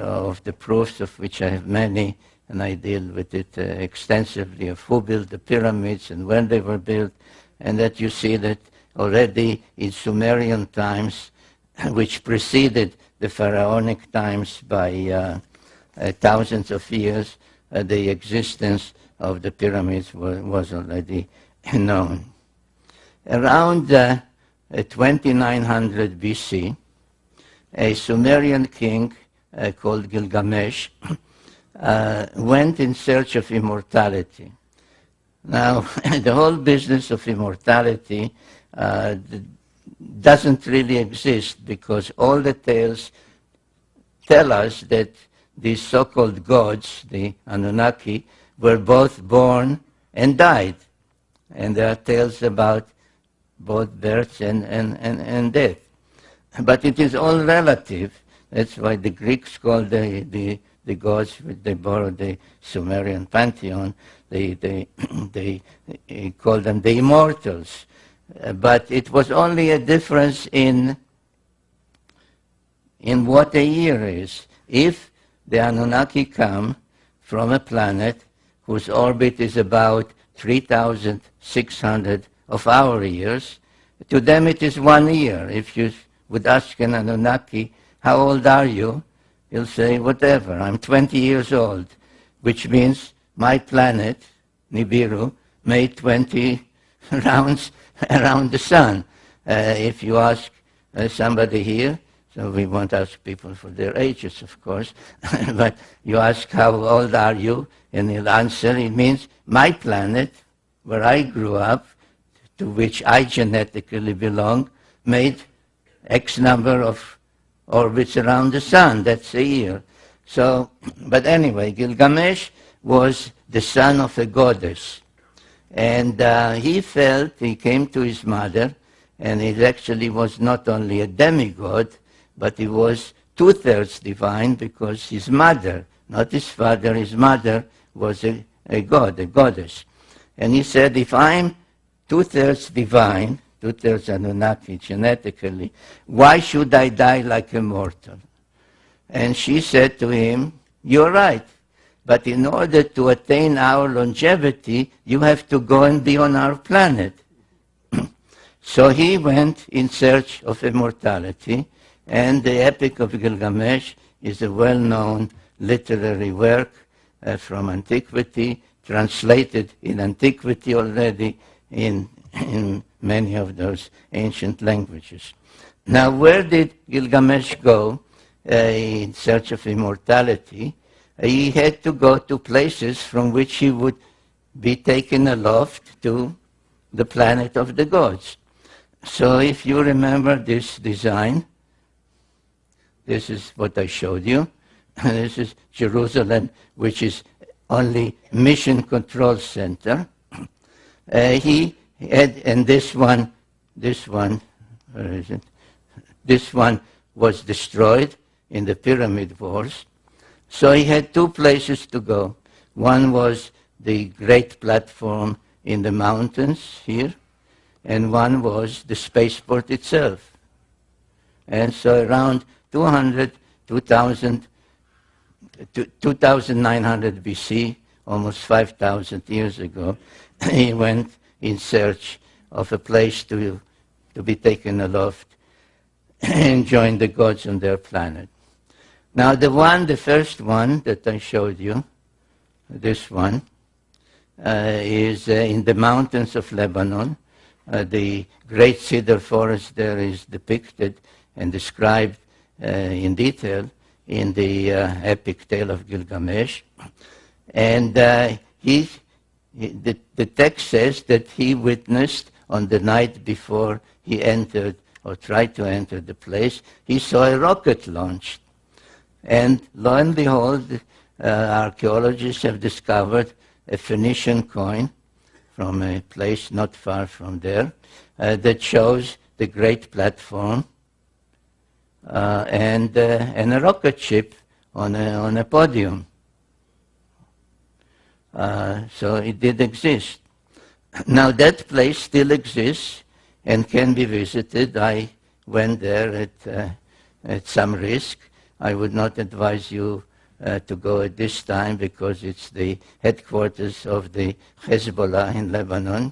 of the proofs, of which I have many, and I deal with it extensively, of who built the pyramids and when they were built, and that you see that already in Sumerian times, which preceded the pharaonic times by thousands of years, the existence of the pyramids was already known. Around 2900 BC, a Sumerian king called Gilgamesh went in search of immortality. Now, the whole business of immortality doesn't really exist, because all the tales tell us that these so-called gods, the Annunaki, were both born and died. And there are tales about both birth and death. But it is all relative. That's why the Greeks called the gods, they borrowed the Sumerian pantheon, they called them the immortals. But it was only a difference in what a year is. If the Anunnaki come from a planet whose orbit is about 3,600 of our years, to them it is 1 year. If you would ask an Anunnaki, how old are you? He'll say, whatever, I'm 20 years old, which means my planet, Nibiru, made 20 rounds around the sun. If you ask somebody here, so we won't ask people for their ages, of course, but you ask, how old are you? And he'll answer, it means my planet, where I grew up, to which I genetically belong, made X number of orbits around the sun. That's a year. So, but anyway, Gilgamesh was the son of a goddess. And he came to his mother, and he actually was not only a demigod, but he was two-thirds divine, because his mother, not his father, his mother was a god, a goddess. And he said, if I'm two-thirds divine, two-thirds Annunaki genetically, why should I die like a mortal? And she said to him, you're right, but in order to attain our longevity, you have to go and be on our planet. So he went in search of immortality, and the Epic of Gilgamesh is a well-known literary work from antiquity, translated in antiquity already in many of those ancient languages. Now, where did Gilgamesh go in search of immortality? He had to go to places from which he would be taken aloft to the planet of the gods. So if you remember this design, this is what I showed you. This is Jerusalem, which is only mission control center. He had, and this one, where is it? This one was destroyed in the pyramid wars. So he had two places to go. One was the great platform in the mountains here, and one was the spaceport itself. And so around 2900 BC, almost 5,000 years ago, he went in search of a place to be taken aloft and join the gods on their planet. Now the first one that I showed you, this one, is in the mountains of Lebanon. The great cedar forest there is depicted and described in detail in the epic tale of Gilgamesh. And the text says that he witnessed on the night before he entered or tried to enter the place, he saw a rocket launched. And lo and behold, archaeologists have discovered a Phoenician coin from a place not far from there that shows the great platform and a rocket ship on a podium. So it did exist. Now that place still exists and can be visited. I went there at some risk. I would not advise you to go at this time because it's the headquarters of the Hezbollah in Lebanon.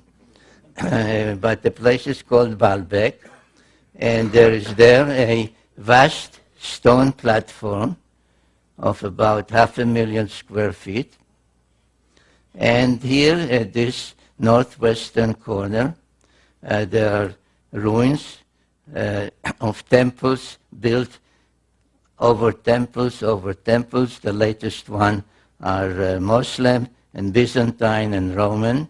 But the place is called Baalbek, and there is there a vast stone platform of about 500,000 square feet. And here at this northwestern corner, there are ruins of temples built over temples over temples. The latest one are Muslim and Byzantine and Roman,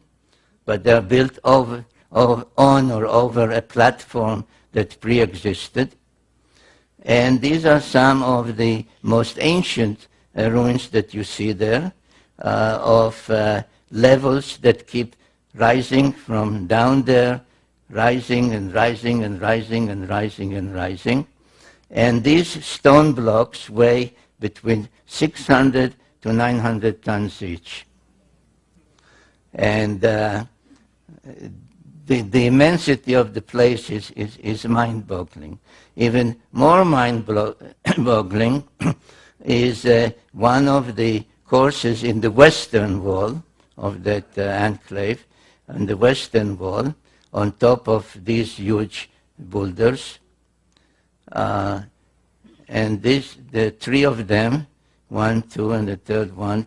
but they are built on or over a platform that pre-existed. And these are some of the most ancient ruins that you see there, of levels that keep rising from down there, rising and rising and rising and rising and rising. And these stone blocks weigh between 600 to 900 tons each. And the immensity of the place is mind-boggling. Even more mind-boggling is one of the courses in the western wall of that enclave, on the western wall, on top of these huge boulders. And the three of them, 1, 2, and the third one,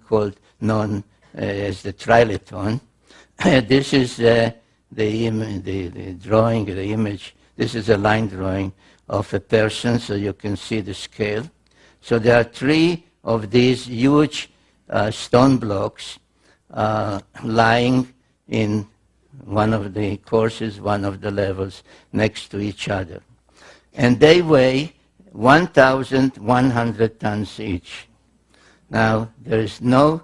known as the Trilithon. This is the drawing, the image. This is a line drawing of a person, so you can see the scale. So there are three of these huge stone blocks lying in one of the courses, one of the levels, next to each other. And they weigh 1,100 tons each. Now, there is no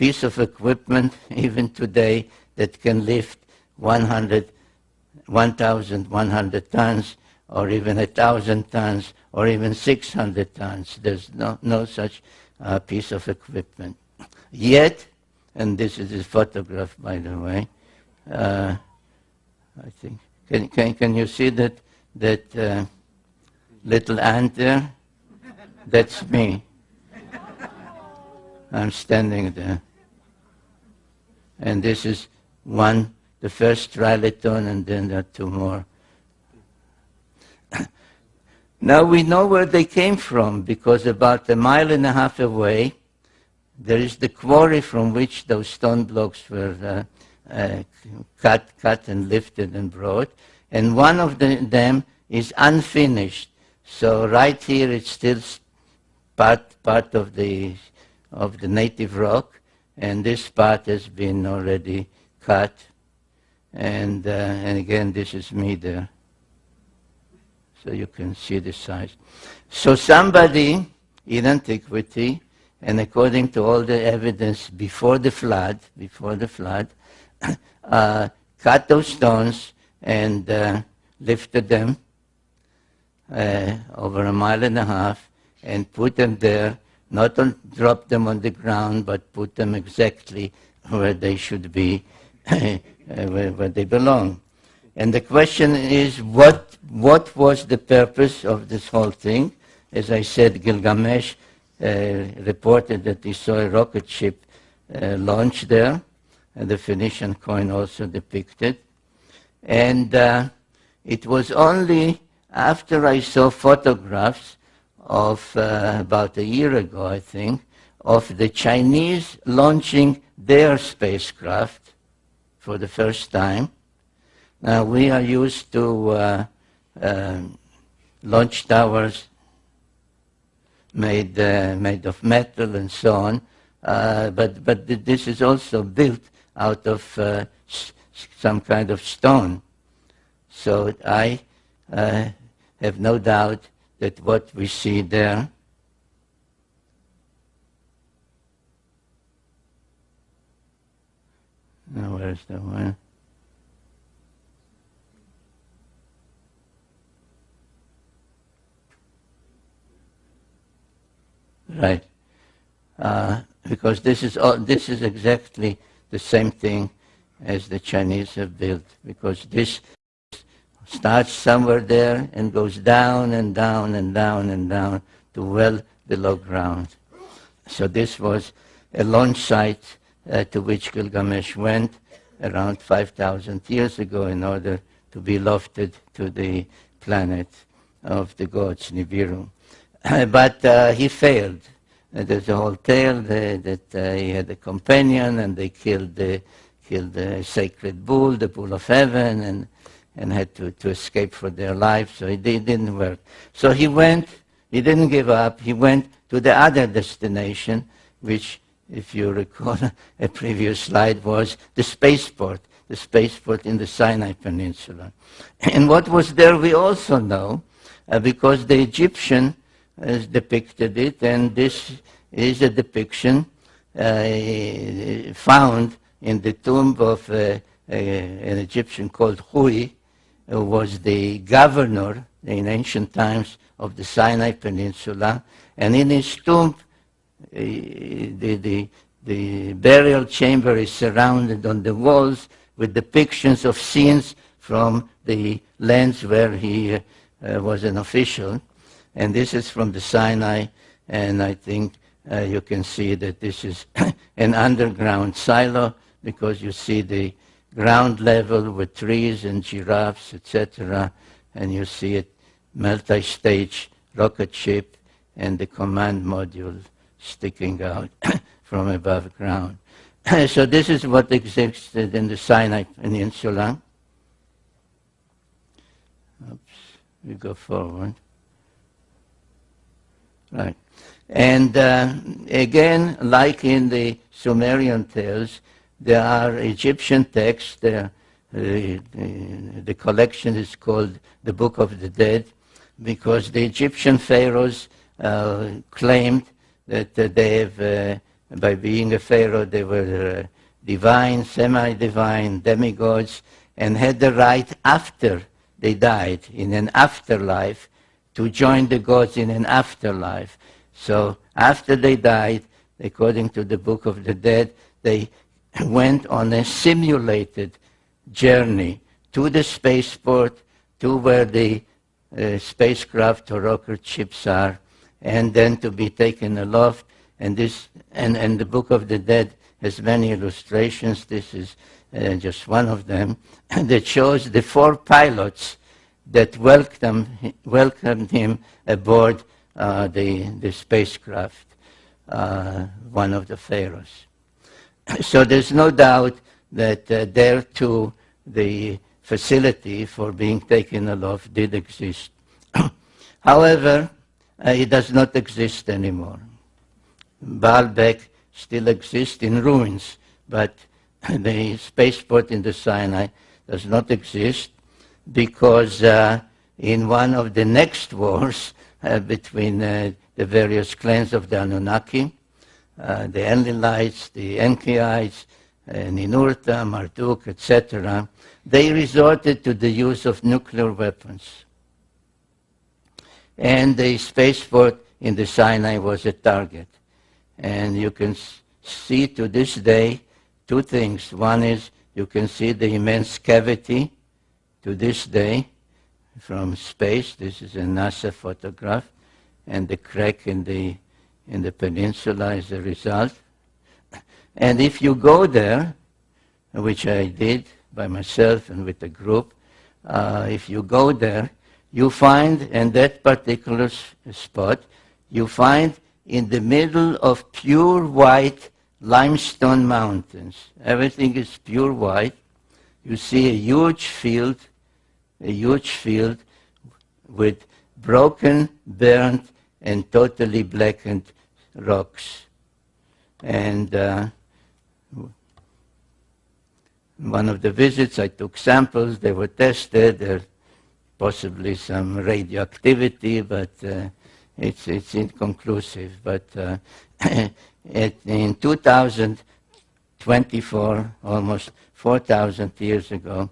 piece of equipment, even today, that can lift 1,100 tons, or even 1,000 tons, or even 600 tons. There's no such piece of equipment. Yet, and this is a photograph, by the way, I think, can you see that little ant there? That's me. I'm standing there. And this is one, the first trilithon, and then there are two more. Now we know where they came from, because about 1.5 miles away, there is the quarry from which those stone blocks were cut and lifted and brought. And one of them is unfinished. So right here it's still part of the native rock, and this part has been already cut. And again, this is me there. So you can see the size. So somebody in antiquity, and according to all the evidence before the flood, cut those stones and lifted them over 1.5 miles and put them there, not drop them on the ground, but put them exactly where they should be, where they belong. And the question is, what was the purpose of this whole thing? As I said, Gilgamesh reported that he saw a rocket ship launch there, and the Phoenician coin also depicted. And it was only after I saw photographs of about a year ago, I think, of the Chinese launching their spacecraft for the first time. Now, we are used to launch towers made of metal and so on, but this is also built out of some kind of stone. So I have no doubt that what we see there now, where's the one? Right, because this is exactly the same thing as the Chinese have built, because this starts somewhere there and goes down and down and down and down to well below ground. So this was a launch site to which Gilgamesh went around 5,000 years ago in order to be lofted to the planet of the gods, Nibiru. But he failed. There's a whole tale that he had a companion, and they killed the sacred bull, the bull of heaven, and had to escape for their life. So it didn't work. So he didn't give up. He went to the other destination, which, if you recall a previous slide, was the spaceport in the Sinai Peninsula. And what was there we also know, because the Egyptian has depicted it, and this is a depiction found in the tomb of an Egyptian called Hui, who was the governor in ancient times of the Sinai Peninsula. And in his tomb, the burial chamber is surrounded on the walls with depictions of scenes from the lands where he was an official. And this is from the Sinai, and I think you can see that this is an underground silo, because you see the ground level with trees and giraffes, etc., and you see it multi-stage rocket ship and the command module sticking out from above ground. So this is what existed in the Sinai Peninsula. Oops, we go forward. Right. And again, like in the Sumerian tales, there are Egyptian texts. The collection is called the Book of the Dead, because the Egyptian pharaohs claimed that they have by being a pharaoh, they were divine, semi-divine, demigods, and had the right after they died, in an afterlife, to join the gods in an afterlife. So after they died, according to the Book of the Dead, they went on a simulated journey to the spaceport, to where the spacecraft or rocket ships are, and then to be taken aloft. And the Book of the Dead has many illustrations. This is just one of them that shows the 4 pilots that welcomed him aboard the spacecraft, one of the pharaohs. So there's no doubt that there too the facility for being taken aloft did exist. However, it does not exist anymore. Baalbek still exists in ruins, but the spaceport in the Sinai does not exist because in one of the next wars between the various clans of the Annunaki, the Enlilites, the Enkiites, Ninurta, Marduk, etc., they resorted to the use of nuclear weapons. And the spaceport in the Sinai was a target. And you can see to this day 2 things. One is you can see the immense cavity to this day from space. This is a NASA photograph. And the crack in the peninsula is the result. And if you go there, which I did by myself and with a group, if you go there, you find in that particular spot, you find in the middle of pure white limestone mountains. Everything is pure white. You see a huge field with broken, burnt, and totally blackened rocks. And one of the visits, I took samples. They were tested. There's possibly some radioactivity, but it's inconclusive. But in 2024, almost 4,000 years ago,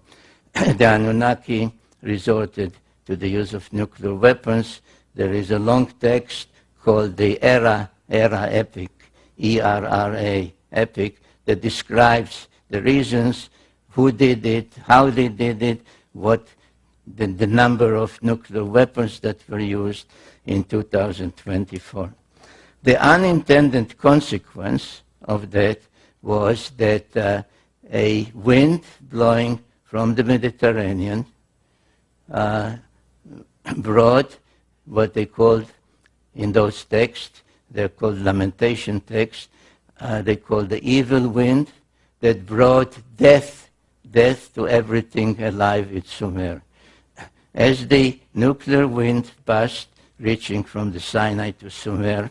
the Anunnaki resorted to the use of nuclear weapons. There is a long text called the Era Epic, E-R-R-A, Epic, that describes the reasons, who did it, how they did it, what the number of nuclear weapons that were used in 2024. The unintended consequence of that was that a wind blowing from the Mediterranean brought what they called in those texts, they're called lamentation texts, they called the evil wind that brought death to everything alive in Sumer. As the nuclear wind passed, reaching from the Sinai to Sumer,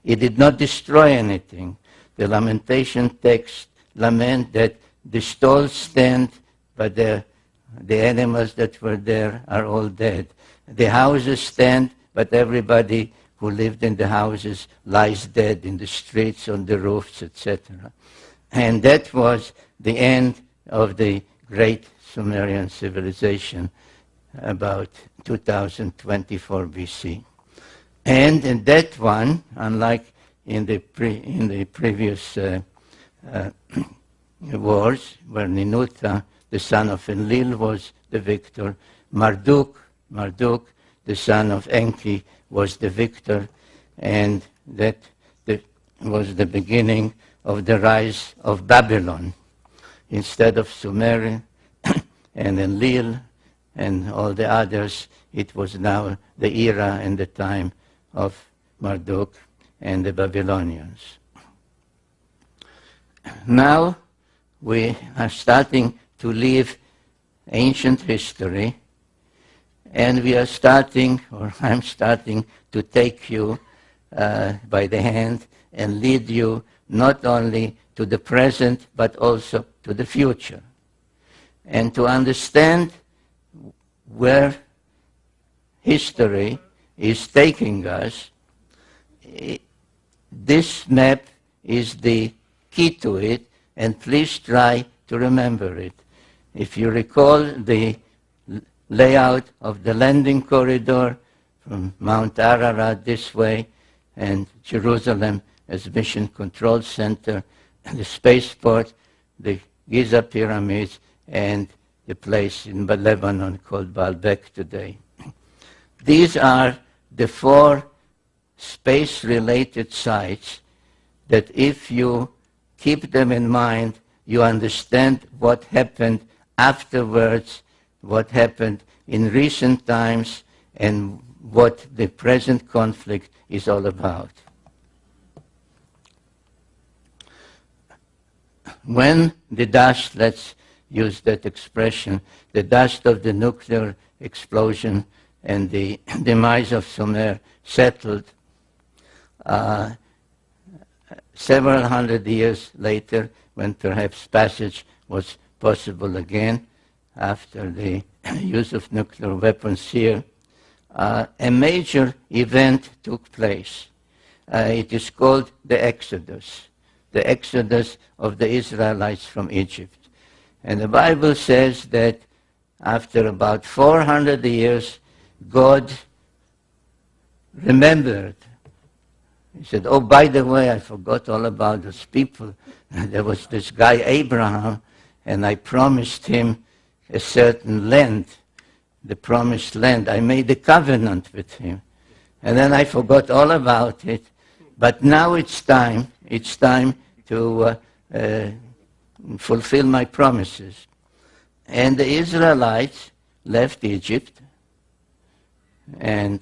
it did not destroy anything. The lamentation text lament that the stalls stand, but the animals that were there are all dead. The houses stand, but everybody who lived in the houses lies dead in the streets, on the roofs, etc. And that was the end of the great Sumerian civilization about 2024 BC. And in that one, unlike in the previous wars, where Ninurta, the son of Enlil, was the victor, Marduk, the son of Enki, was the victor, and that was the beginning of the rise of Babylon. Instead of Sumer and Enlil and all the others, it was now the era and the time of Marduk and the Babylonians. Now we are starting to leave ancient history, and we are starting, or I'm starting, to take you by the hand and lead you not only to the present, but also to the future. And to understand where history is taking us, this map is the key to it, and please try to remember it. If you recall the layout of the landing corridor from Mount Ararat this way, and Jerusalem as Mission Control Center, the spaceport, the Giza pyramids, and the place in Lebanon called Baalbek today. These are the 4 space-related sites that if you keep them in mind, you understand what happened afterwards, what happened in recent times, and what the present conflict is all about. When the dust, let's use that expression, the dust of the nuclear explosion and the demise of Sumer settled, several hundred years later, when perhaps passage was possible again after the use of nuclear weapons here, a major event took place. It is called the Exodus of the Israelites from Egypt. And the Bible says that after about 400 years, God remembered. He said, oh, by the way, I forgot all about those people. There was this guy, Abraham, and I promised him a certain land, the promised land. I made a covenant with him. And then I forgot all about it. But now it's time to fulfill my promises. And the Israelites left Egypt, and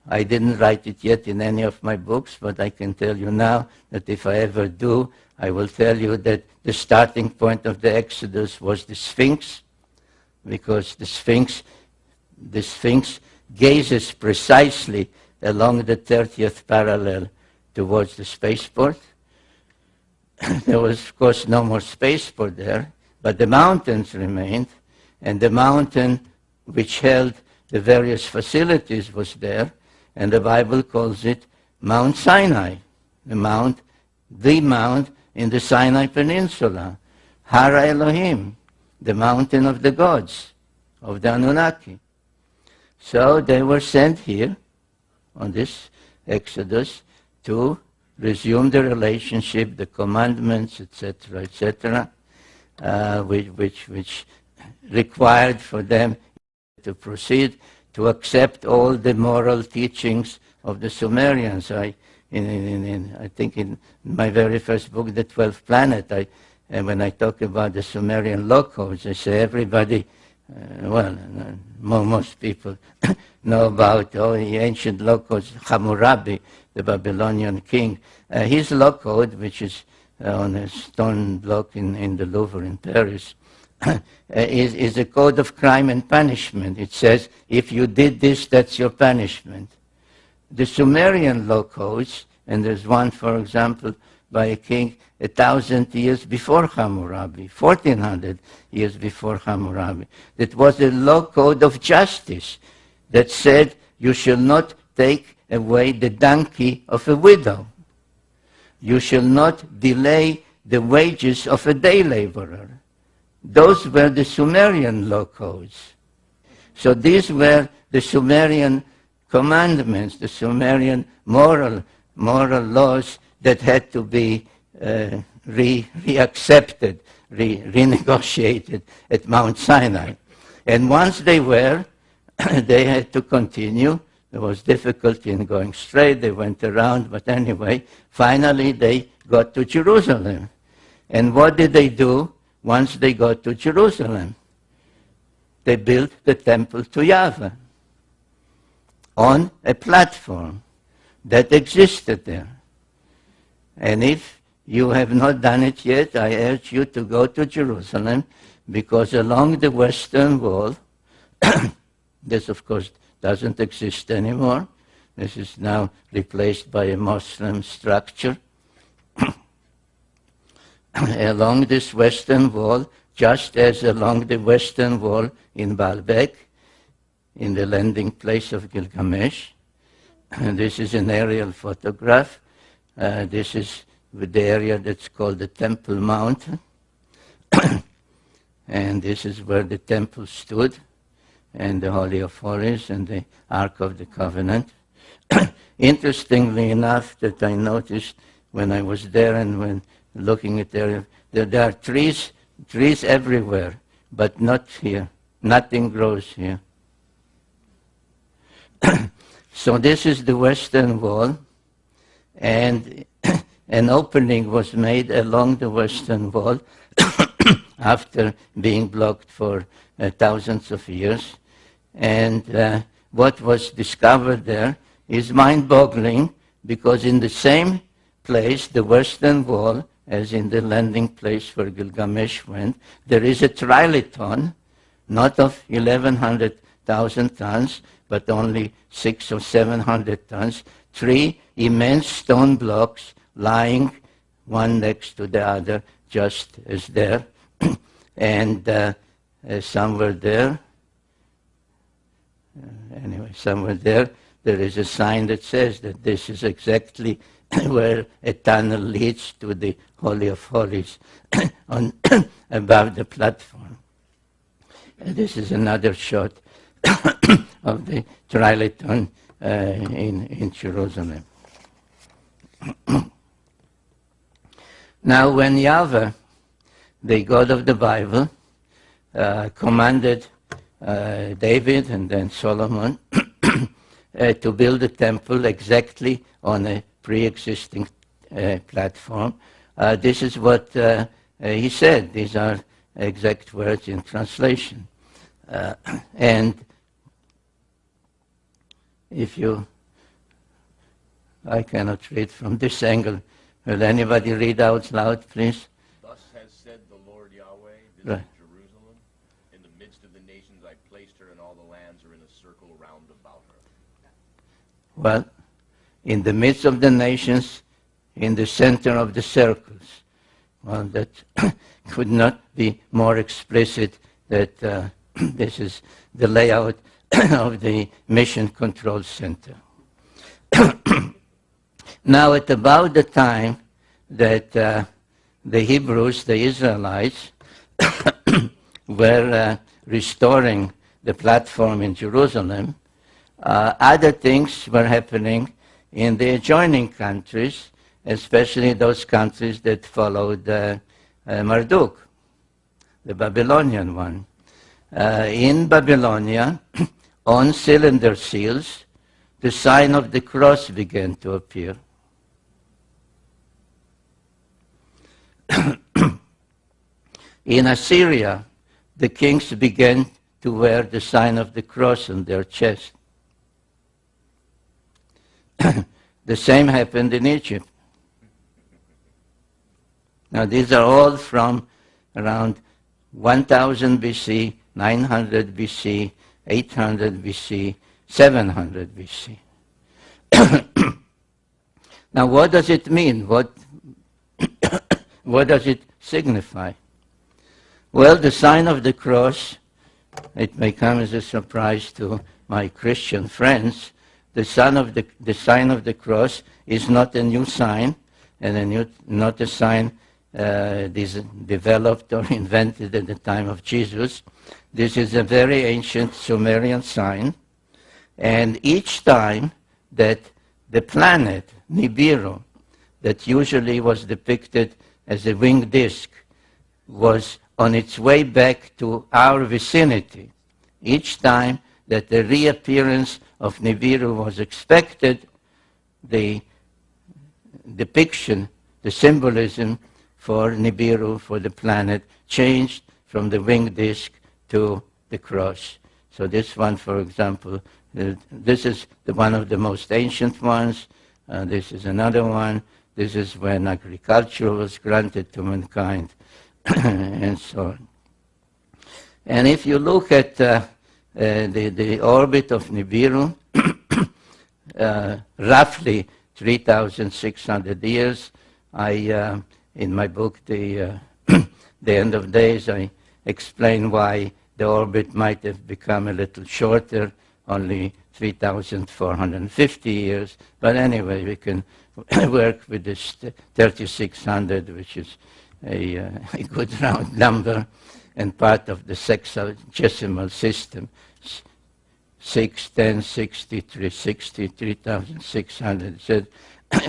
I didn't write it yet in any of my books, but I can tell you now that if I ever do, I will tell you that the starting point of the Exodus was the Sphinx, because the Sphinx gazes precisely along the 30th parallel towards the spaceport. There was, of course, no more spaceport there, but the mountains remained, and the mountain which held the various facilities was there, and the Bible calls it Mount Sinai, the mount in the Sinai Peninsula, Hara Elohim, the mountain of the gods, of the Annunaki. So they were sent here on this Exodus to resume the relationship, the commandments, etc., which required for them to proceed to accept all the moral teachings of the Sumerians. I think in my very first book, The 12th Planet, when I talk about the Sumerian law codes, I say everybody, most people know about the ancient law codes, Hammurabi, the Babylonian king. His law code, which is on a stone block in the Louvre in Paris, is a code of crime and punishment. It says, if you did this, that's your punishment. The Sumerian law codes, and there's one, for example, by a king 1,000 years before Hammurabi, 1,400 years before Hammurabi, that was a law code of justice that said you shall not take away the donkey of a widow. You shall not delay the wages of a day laborer. Those were the Sumerian law codes. So these were the Sumerian commandments, the Sumerian moral laws that had to be reaccepted, renegotiated at Mount Sinai. And once they were, they had to continue. There was difficulty in going straight. They went around, but anyway, finally they got to Jerusalem. And what did they do once they got to Jerusalem? They built the temple to Yahweh on a platform that existed there. And if you have not done it yet, I urge you to go to Jerusalem, because along the Western Wall, this of course doesn't exist anymore. This is now replaced by a Muslim structure. Along this Western Wall, just as along the Western Wall in Baalbek, in the landing place of Gilgamesh, and this is an aerial photograph, This is the area that's called the Temple Mount. And this is where the temple stood, and the Holy of Holies, and the Ark of the Covenant. Interestingly enough, that I noticed when I was there and when looking at there are trees everywhere, but not here. Nothing grows here. So this is the western wall, and an opening was made along the western wall after being blocked for thousands of years. And what was discovered there is mind-boggling, because in the same place, the western wall, as in the landing place where Gilgamesh went, there is a trilithon, not of 1,100,000 tons, but only 600 or 700 tons, 3 immense stone blocks lying one next to the other, just as there. And somewhere there, there is a sign that says that this is exactly where a tunnel leads to the Holy of Holies above the platform. And this is another shot of the trilithon in Jerusalem. Now, when Yahweh, the God of the Bible, commanded David and then Solomon to build a temple exactly on a pre-existing platform, this is what he said. These are exact words in translation. And I cannot read from this angle. Will anybody read out loud, please? Thus has said the Lord Yahweh, this Right. is Jerusalem. In the midst of the nations I placed her, and all the lands are in a circle round about her. Well, in the midst of the nations, in the center of the circles. Well, that could not be more explicit that this is the layout of the Mission Control Center. Now, at about the time that the Hebrews, the Israelites, were restoring the platform in Jerusalem, other things were happening in the adjoining countries, especially those countries that followed Marduk, the Babylonian one. In Babylonia, on cylinder seals, the sign of the cross began to appear. In Assyria, the kings began to wear the sign of the cross on their chest. The same happened in Egypt. Now, these are all from around 1000 BC, 900 BC, 800 BC, 700 BC. Now, what does it mean? What does it signify? Well, the sign of the cross, it may come as a surprise to my Christian friends, the sign of the cross is not a new sign, and not a sign developed or invented at the time of Jesus. This is a very ancient Sumerian sign, and each time that the planet, Nibiru, that usually was depicted as a winged disk, was on its way back to our vicinity, each time that the reappearance of Nibiru was expected, the depiction, the symbolism for Nibiru, for the planet, changed from the winged disk to the cross. So this one, for example, this is one of the most ancient ones. This is another one. This is when agriculture was granted to mankind, and so on. And if you look at the orbit of Nibiru, roughly 3,600 years, in my book, The End of Days, I explain why the orbit might have become a little shorter only 3,450 years. But anyway, we can work with this 3,600, which is a good round number and part of the sexagesimal system. 6, 10, 63, 60, 3,600.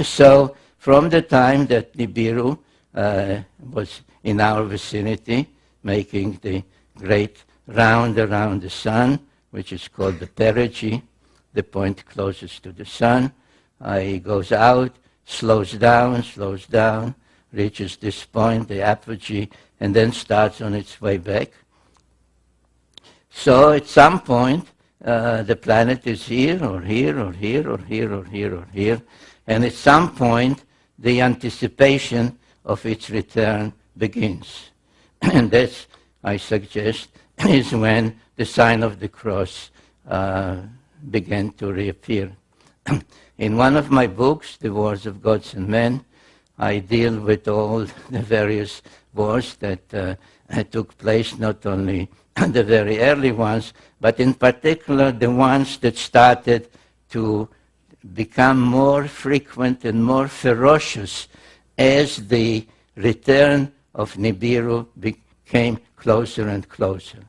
So from the time that Nibiru was in our vicinity, making the great round around the sun, which is called the perigee, the point closest to the sun, he goes out, slows down, reaches this point, the apogee, and then starts on its way back. So at some point, the planet is here, or here, or here, or here, or here, or here, and at some point, the anticipation of its return begins. And that's, I suggest, is when the sign of the cross began to reappear. In one of my books, The Wars of Gods and Men, I deal with all the various wars that took place, not only the very early ones, but in particular the ones that started to become more frequent and more ferocious as the return of Nibiru became closer and closer.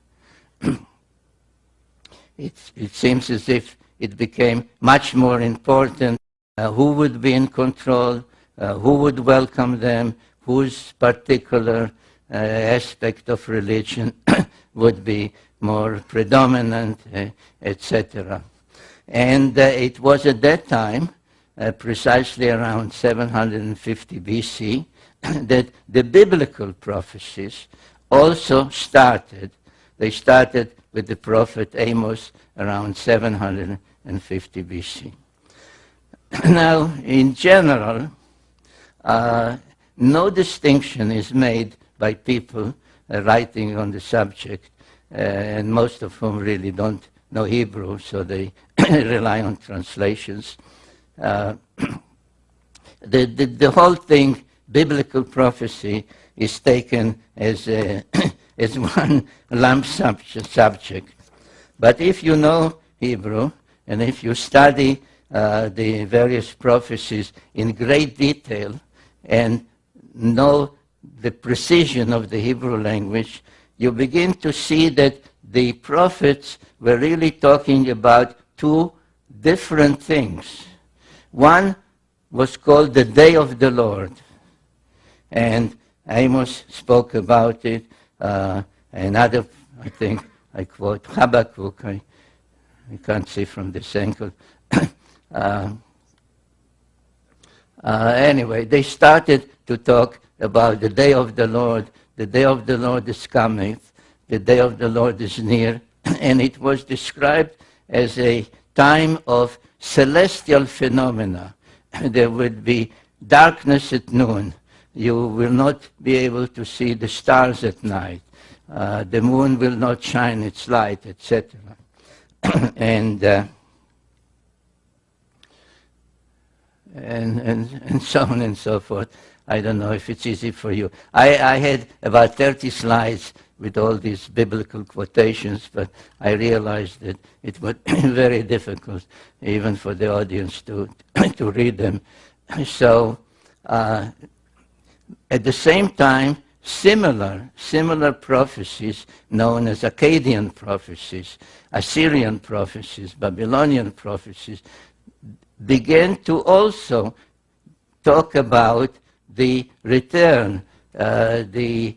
It seems as if it became much more important who would be in control, who would welcome them, whose particular aspect of religion would be more predominant, etc. And it was at that time, precisely around 750 BC, that the biblical prophecies also started. They started with the prophet Amos around 750 BC. Now, in general, no distinction is made by people writing on the subject, and most of whom really don't know Hebrew, so they rely on translations. The whole thing, biblical prophecy, is taken as as one lump subject. But if you know Hebrew, and if you study the various prophecies in great detail, and know the precision of the Hebrew language, you begin to see that the prophets were really talking about two different things. One was called the Day of the Lord, and Amos spoke about it. Another, I think, I quote Habakkuk, I can't see from this angle. Anyway, they started to talk about the day of the Lord. The day of the Lord is coming. The day of the Lord is near. And it was described as a time of celestial phenomena. There would be darkness at noon. You will not be able to see the stars at night. The moon will not shine its light, etc. and so on and so forth. I don't know if it's easy for you. I had about 30 slides with all these biblical quotations, but I realized that it would be very difficult even for the audience to read them. So at the same time, similar prophecies known as Akkadian prophecies, Assyrian prophecies, Babylonian prophecies began to also talk about the return, the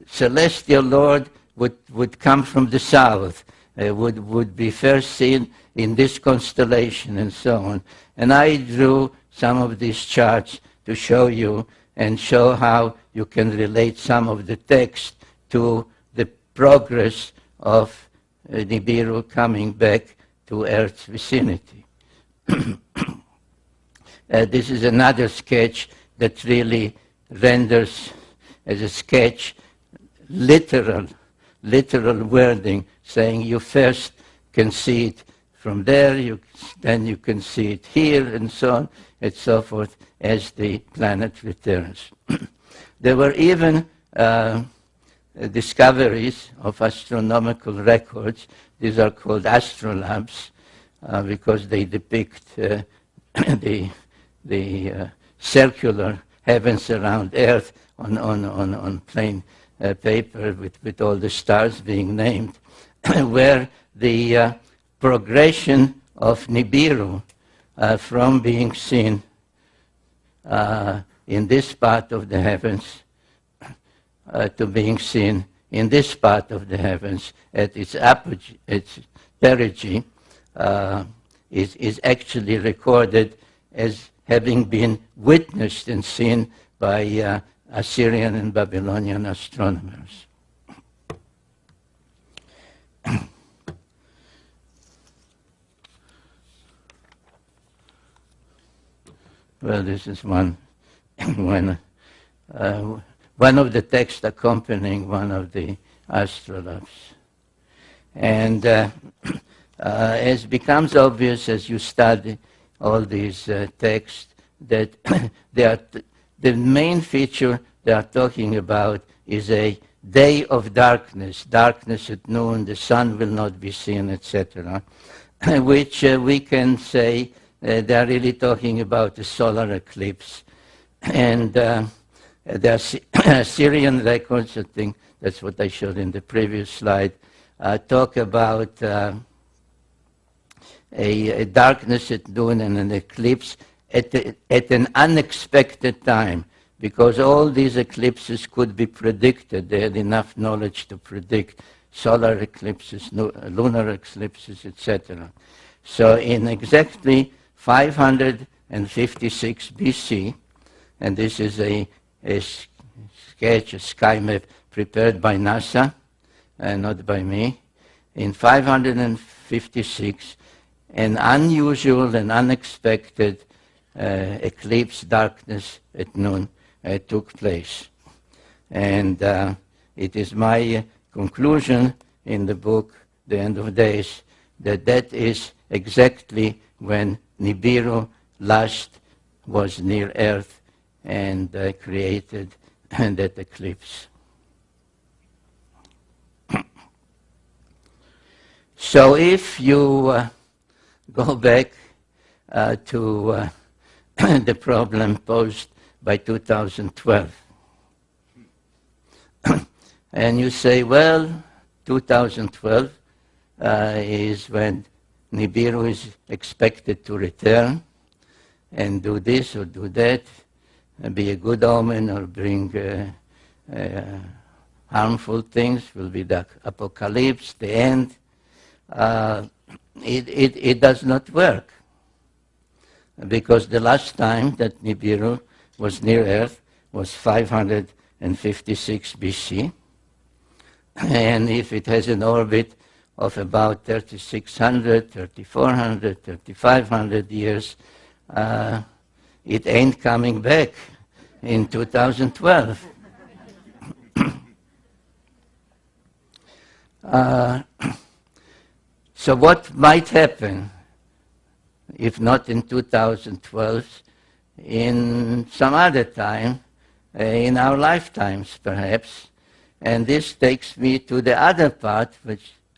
celestial Lord would come from the south, would be first seen in this constellation and so on. And I drew some of these charts to show you and show how you can relate some of the text to the progress of Nibiru coming back to Earth's vicinity. This is another sketch that really renders as a sketch literal wording, saying you first can see it from there, then you can see it here, and so on and so forth, as the planet returns. There were even discoveries of astronomical records. These are called astrolabes because they depict the circular heavens around Earth on plain paper with all the stars being named, where the progression of Nibiru from being seen in this part of the heavens to being seen in this part of the heavens at its apogee, its perigee, is actually recorded as having been witnessed and seen by Assyrian and Babylonian astronomers. Well, this is one of the texts accompanying one of the astrolabes. And as becomes obvious as you study all these texts, that the main feature they are talking about is a day of darkness, darkness at noon, the sun will not be seen, etc., which we can say they are really talking about a solar eclipse. And the Assyrian records, I think that's what I showed in the previous slide, talk about a darkness at noon and an eclipse at an unexpected time, because all these eclipses could be predicted. They had enough knowledge to predict solar eclipses, lunar eclipses, etc. So in exactly 556 BC, and this is a sketch, a sky map prepared by NASA, not by me, in 556, an unusual and unexpected eclipse, darkness at noon, took place. And it is my conclusion in the book, The End of Days, that is exactly when Nibiru last was near Earth and created that eclipse. So if you go back to the problem posed by 2012, and you say, well, 2012 is when Nibiru is expected to return and do this or do that, and be a good omen or bring harmful things, will be the apocalypse, the end. It does not work, because the last time that Nibiru was near Earth was 556 BC, and if it has an orbit of about 3,600, 3,400, 3,500 years, it ain't coming back in 2012. So what might happen, if not in 2012, in some other time, in our lifetimes perhaps? And this takes me to the other part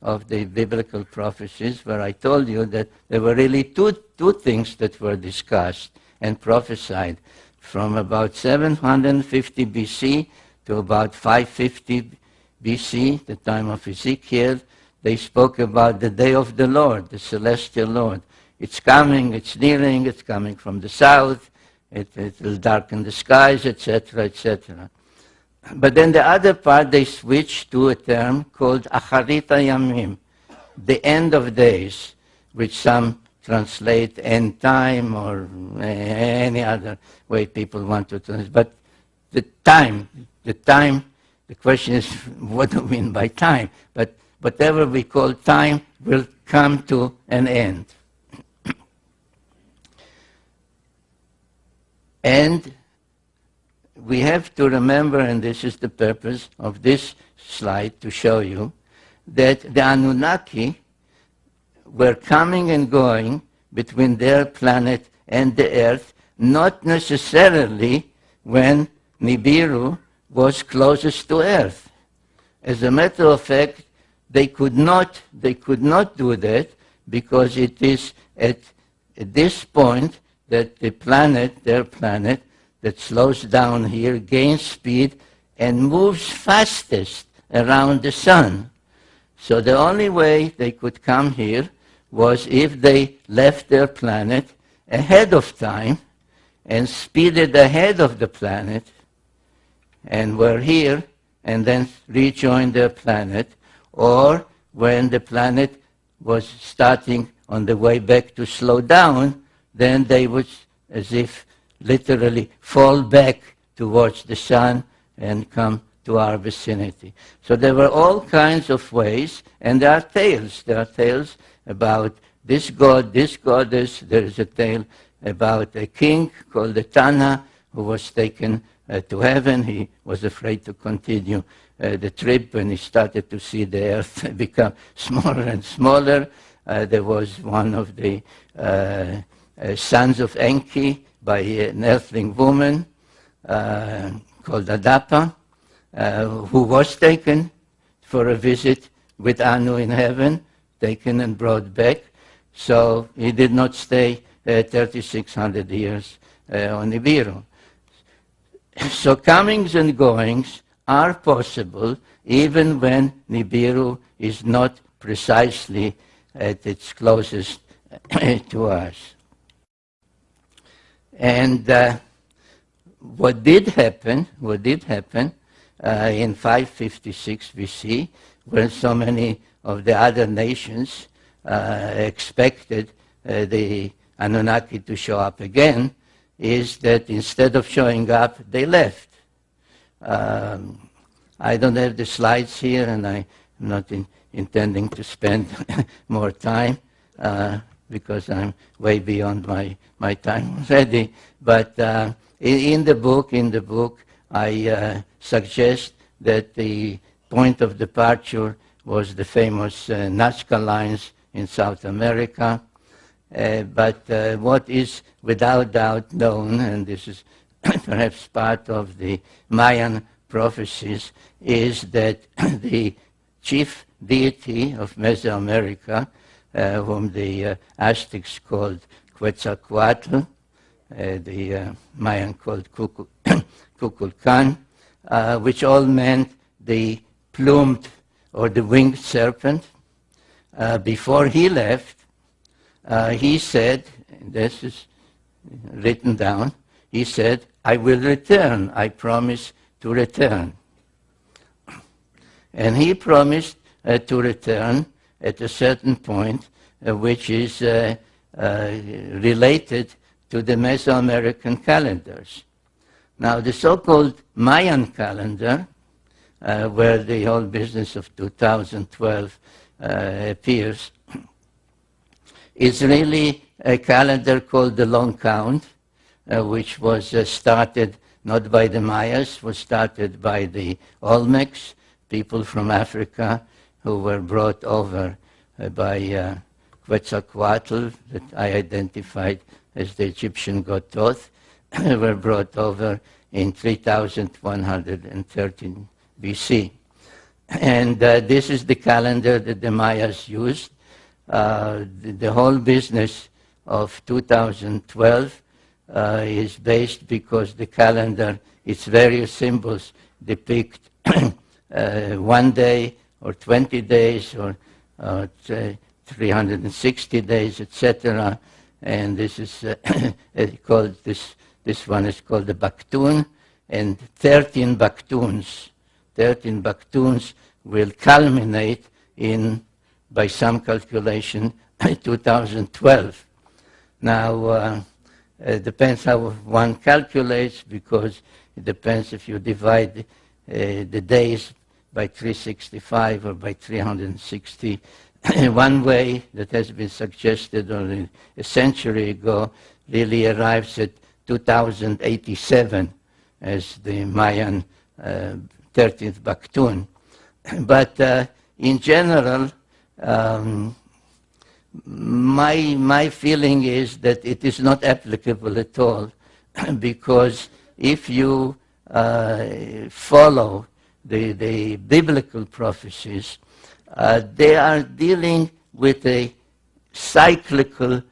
of the biblical prophecies, where I told you that there were really two things that were discussed and prophesied from about 750 BC to about 550 BC, the time of Ezekiel. They spoke about the day of the Lord, the celestial Lord. It's coming, it's nearing, it's coming from the south, it will darken the skies, etc., etc. But then the other part, they switched to a term called Acharita Yamim, the end of days, which some translate end time or any other way people want to translate. But the time, the question is, what do we mean by time? But whatever we call time will come to an end. And we have to remember, and this is the purpose of this slide, to show you that the Anunnaki were coming and going between their planet and the Earth, not necessarily when Nibiru was closest to Earth. as a matter of fact, they could not do that, because it is at this point that the planet, their planet, that slows down here, gains speed, and moves fastest around the sun. So the only way they could come here was if they left their planet ahead of time and speeded ahead of the planet and were here and then rejoined their planet, or when the planet was starting on the way back to slow down, then they would, as if literally, fall back towards the sun and come to our vicinity. So there were all kinds of ways, and there are tales. There are tales about this god, this goddess. There is a tale about a king called the Tana who was taken to heaven. He was afraid to continue the trip, and he started to see the earth become smaller and smaller. There was one of the sons of Enki by an earthling woman called Adapa, who was taken for a visit with Anu in heaven, taken and brought back. So he did not stay 3,600 years on Nibiru. So comings and goings are possible even when Nibiru is not precisely at its closest to us. And what did happen in 556 BC, when so many of the other nations expected the Annunaki to show up again, is that instead of showing up, they left. I don't have the slides here, and I'm not intending to spend more time because I'm way beyond my time already. But in the book, I suggest that the point of departure was the famous Nazca lines in South America. But what is without doubt known, and this is perhaps part of the Mayan prophecies, is that the chief deity of Mesoamerica, whom the Aztecs called Quetzalcoatl, the Mayan called Kukulkan, which all meant the plumed or the winged serpent. Before he left, he said, and this is written down, he said, "I will return, I promise to return." And he promised to return at a certain point, which is related to the Mesoamerican calendars. Now, the so-called Mayan calendar, where the whole business of 2012 appears, is really a calendar called the Long Count, which was started not by the Mayas, was started by the Olmecs, people from Africa who were brought over by Quetzalcoatl, that I identified as the Egyptian god Thoth, were brought over in 3113 BC. And this is the calendar that the Mayas used. The whole business of 2012 is based because the calendar, its various symbols depict 1 day or 20 days or 360 days, etc. And this is called this one is called the Baktun, and 13 Baktuns. 13 Baktuns will culminate in, by some calculation, 2012. Now, it depends how one calculates, because it depends if you divide the days by 365 or by 360. One way that has been suggested only a century ago really arrives at 2087 as the Mayan 13th Baktun. But in general, my feeling is that it is not applicable at all, because if you follow the biblical prophecies, they are dealing with a cyclical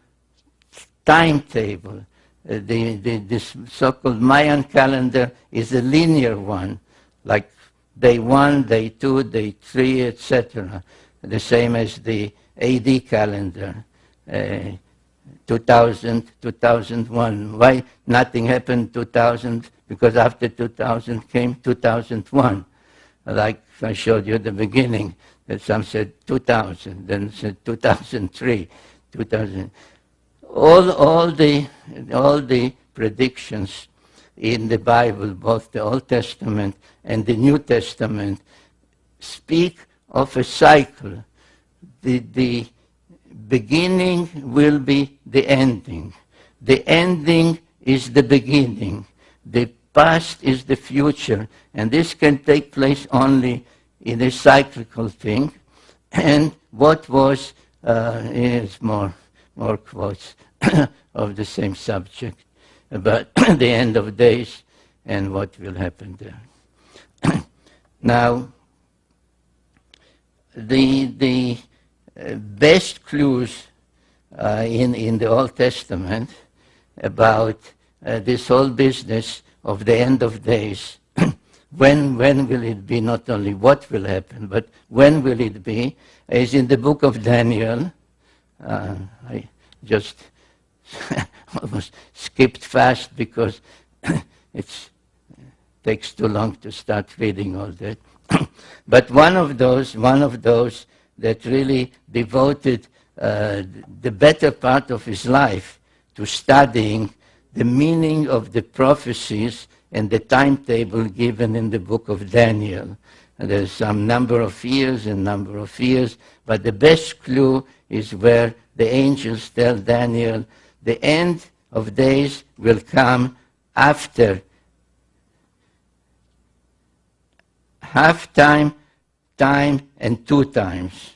timetable. This so-called Mayan calendar is a linear one, like day 1, day 2, day 3, etc. The same as the AD calendar, 2000, 2001. Why nothing happened 2000? Because after 2000 came 2001. Like I showed you at the beginning, that some said 2000, then said 2003, 2000. All the predictions in the Bible, both the Old Testament and the New Testament, speak of a cycle. The beginning will be the ending. The ending is the beginning. The past is the future. And this can take place only in a cyclical thing. And what was, is more quotes of the same subject about the end of days and what will happen there. Now, the best clues in the Old Testament about this whole business of the end of days, when will it be, not only what will happen, but when will it be, is in the book of Daniel. I just almost skipped fast because it takes too long to start reading all that. But one of those that really devoted the better part of his life to studying the meaning of the prophecies and the timetable given in the book of Daniel. And there's some number of years, but the best clue is where the angels tell Daniel, the end of days will come after half time, time, and 2 times.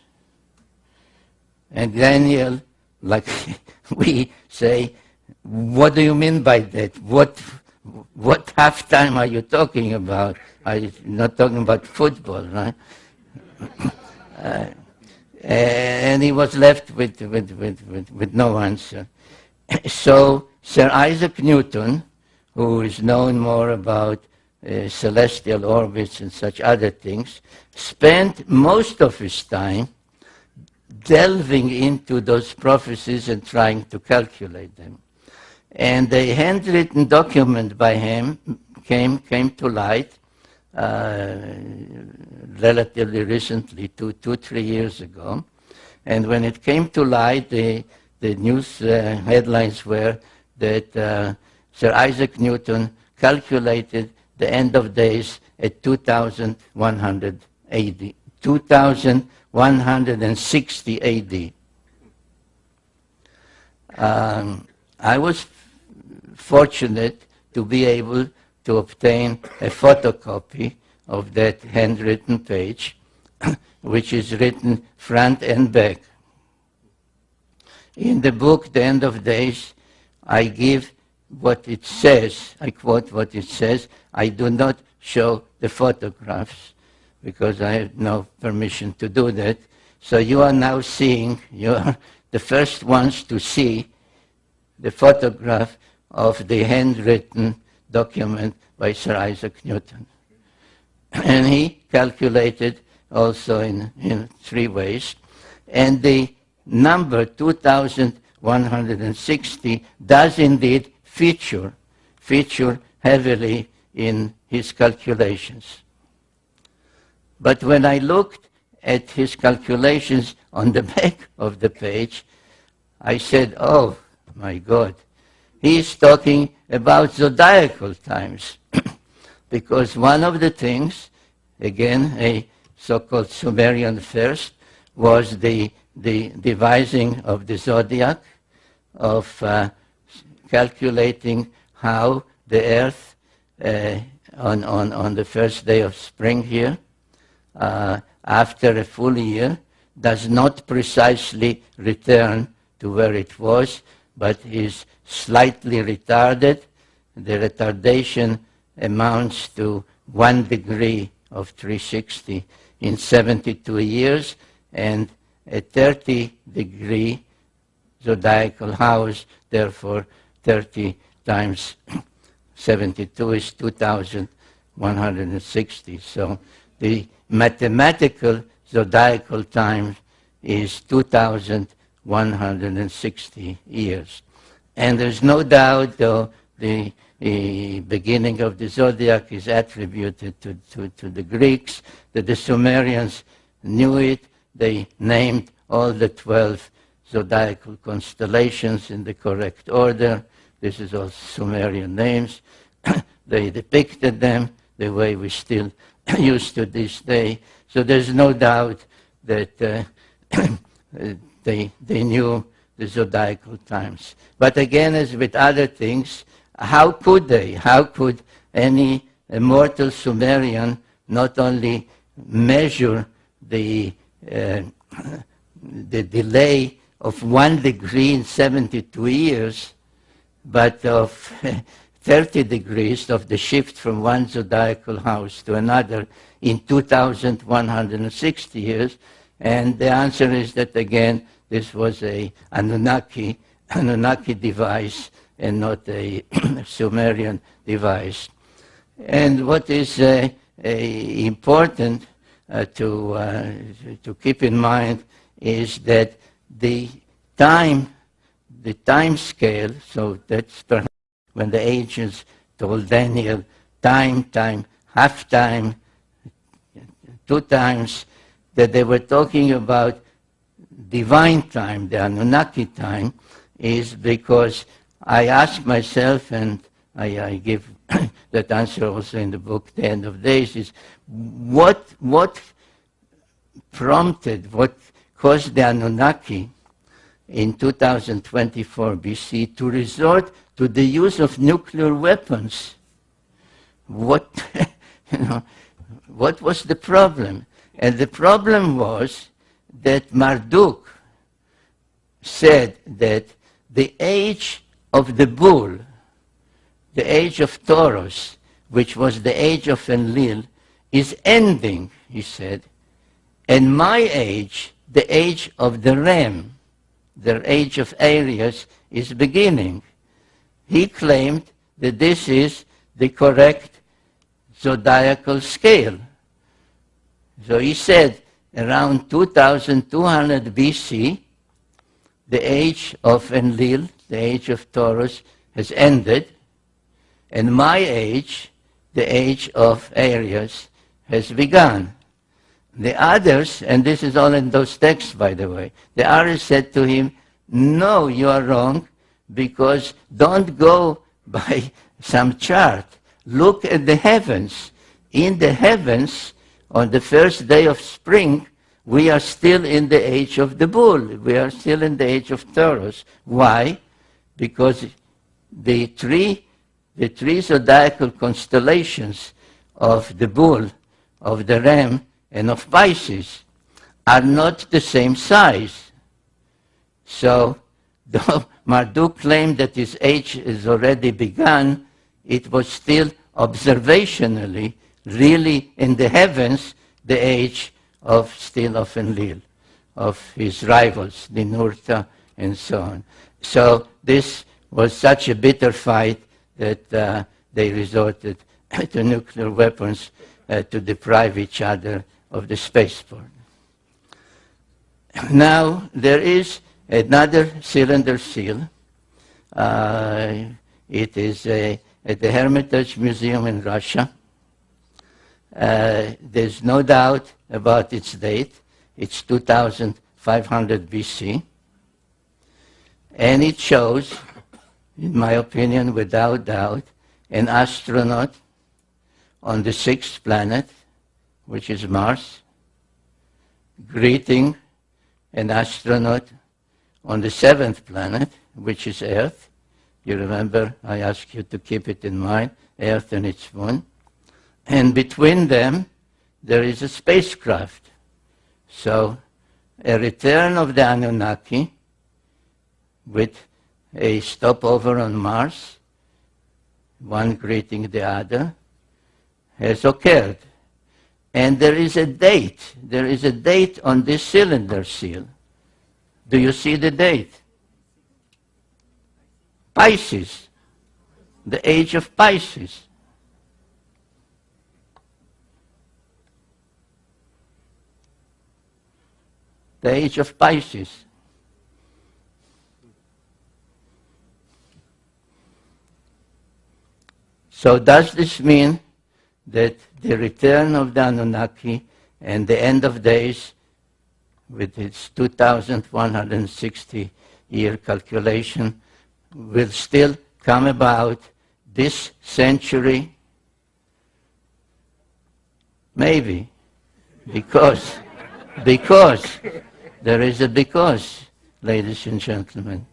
And Daniel, like we say, what do you mean by that? What half time are you talking about? Are you not talking about football, right? And he was left with no answer. So Sir Isaac Newton, who is known more about celestial orbits and such other things, spent most of his time delving into those prophecies and trying to calculate them. And a handwritten document by him came to light relatively recently, 2-3 years ago. And when it came to light, the news headlines were that Sir Isaac Newton calculated the end of days at 2100 AD, 2160 AD. I was fortunate to be able to obtain a photocopy of that handwritten page, which is written front and back. In the book, The End of Days, I give what it says. I quote what it says. I do not show the photographs because I have no permission to do that. So you are now seeing, you are the first ones to see the photograph of the handwritten document by Sir Isaac Newton. And he calculated also in 3 ways. And the number 2160 does indeed feature heavily in his calculations. But when I looked at his calculations on the back of the page, I said, oh my God, he is talking about zodiacal times. Because one of the things, again, a so-called Sumerian first, was the devising of the zodiac, of calculating how the earth on the first day of spring here, after a full year, does not precisely return to where it was, but is slightly retarded. The retardation amounts to 1 degree of 360 in 72 years, and a 30-degree zodiacal house, therefore 30 times 72 is 2,160. So the mathematical zodiacal time is 2,160 years. And there's no doubt, though, the beginning of the zodiac is attributed to the Greeks, that the Sumerians knew it. They named all the 12 zodiacal constellations in the correct order. This is all Sumerian names. They depicted them the way we still use to this day. So there's no doubt that they knew the zodiacal times. But again, as with other things, how could they? How could any immortal Sumerian not only measure the delay of 1 degree in 72 years, but of 30 degrees of the shift from one zodiacal house to another in 2,160 years? And the answer is that, again, this was a Annunaki device and not a Sumerian device. And what is important to keep in mind is that the time scale, so that's perhaps when the ancients told Daniel time, half time, 2 times, that they were talking about divine time, the Annunaki time, is because I ask myself, and I give that answer also in the book, The End of Days, is what prompted, what caused the Anunnaki in 2024 BC to resort to the use of nuclear weapons? What was the problem? And the problem was that Marduk said that the age of the bull, the age of Taurus, which was the age of Enlil, is ending, he said, and my age, the age of the ram, the age of Aries, is beginning. He claimed that this is the correct zodiacal scale. So he said around 2200 BC, the age of Enlil, the age of Taurus, has ended, and my age, the age of Aries, has begun. The others, and this is all in those texts, by the way, the others said to him, no, you are wrong, because don't go by some chart. Look at the heavens. In the heavens, on the first day of spring, we are still in the age of the bull. We are still in the age of Taurus. Why? Because the three zodiacal constellations of the bull, of the ram, and of Pisces are not the same size. So, though Marduk claimed that his age has already begun, it was still observationally, really in the heavens, the age of Enlil, of his rivals, the Ninurta, and so on. So this was such a bitter fight that they resorted to nuclear weapons to deprive each other of the spaceport. Now, there is another cylinder seal. It is at the Hermitage Museum in Russia. There's no doubt about its date. It's 2500 BC. And it shows, in my opinion, without doubt, an astronaut on the 6th planet, which is Mars, greeting an astronaut on the 7th planet, which is Earth. You remember, I asked you to keep it in mind, Earth and its moon. And between them, there is a spacecraft. So, a return of the Anunnaki with a stopover on Mars, one greeting the other, has occurred. And there is a date. There is a date on this cylinder seal. Do you see the date? Pisces. The age of Pisces. The age of Pisces. So does this mean that the return of the Anunnaki and the end of days, with its 2,160-year calculation, will still come about this century? Maybe. Because there is a because, ladies and gentlemen.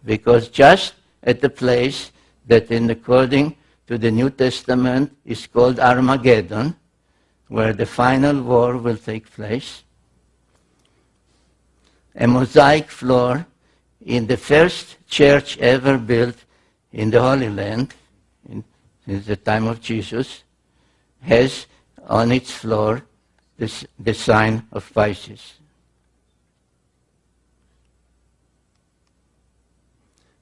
Because just at the place that, according to the New Testament, is called Armageddon, where the final war will take place, a mosaic floor in the first church ever built in the Holy Land, since the time of Jesus, has on its floor the sign of Pisces.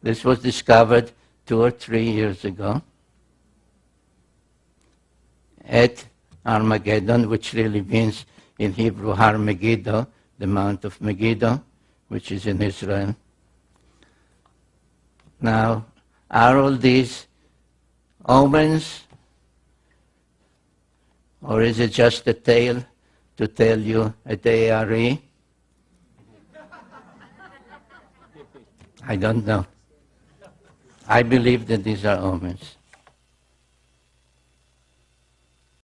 This was discovered 2 or 3 years ago at Armageddon, which really means in Hebrew Har Megiddo, the Mount of Megiddo, which is in Israel. Now, are all these omens, or is it just a tale to tell you at ARE? I don't know. I believe that these are omens.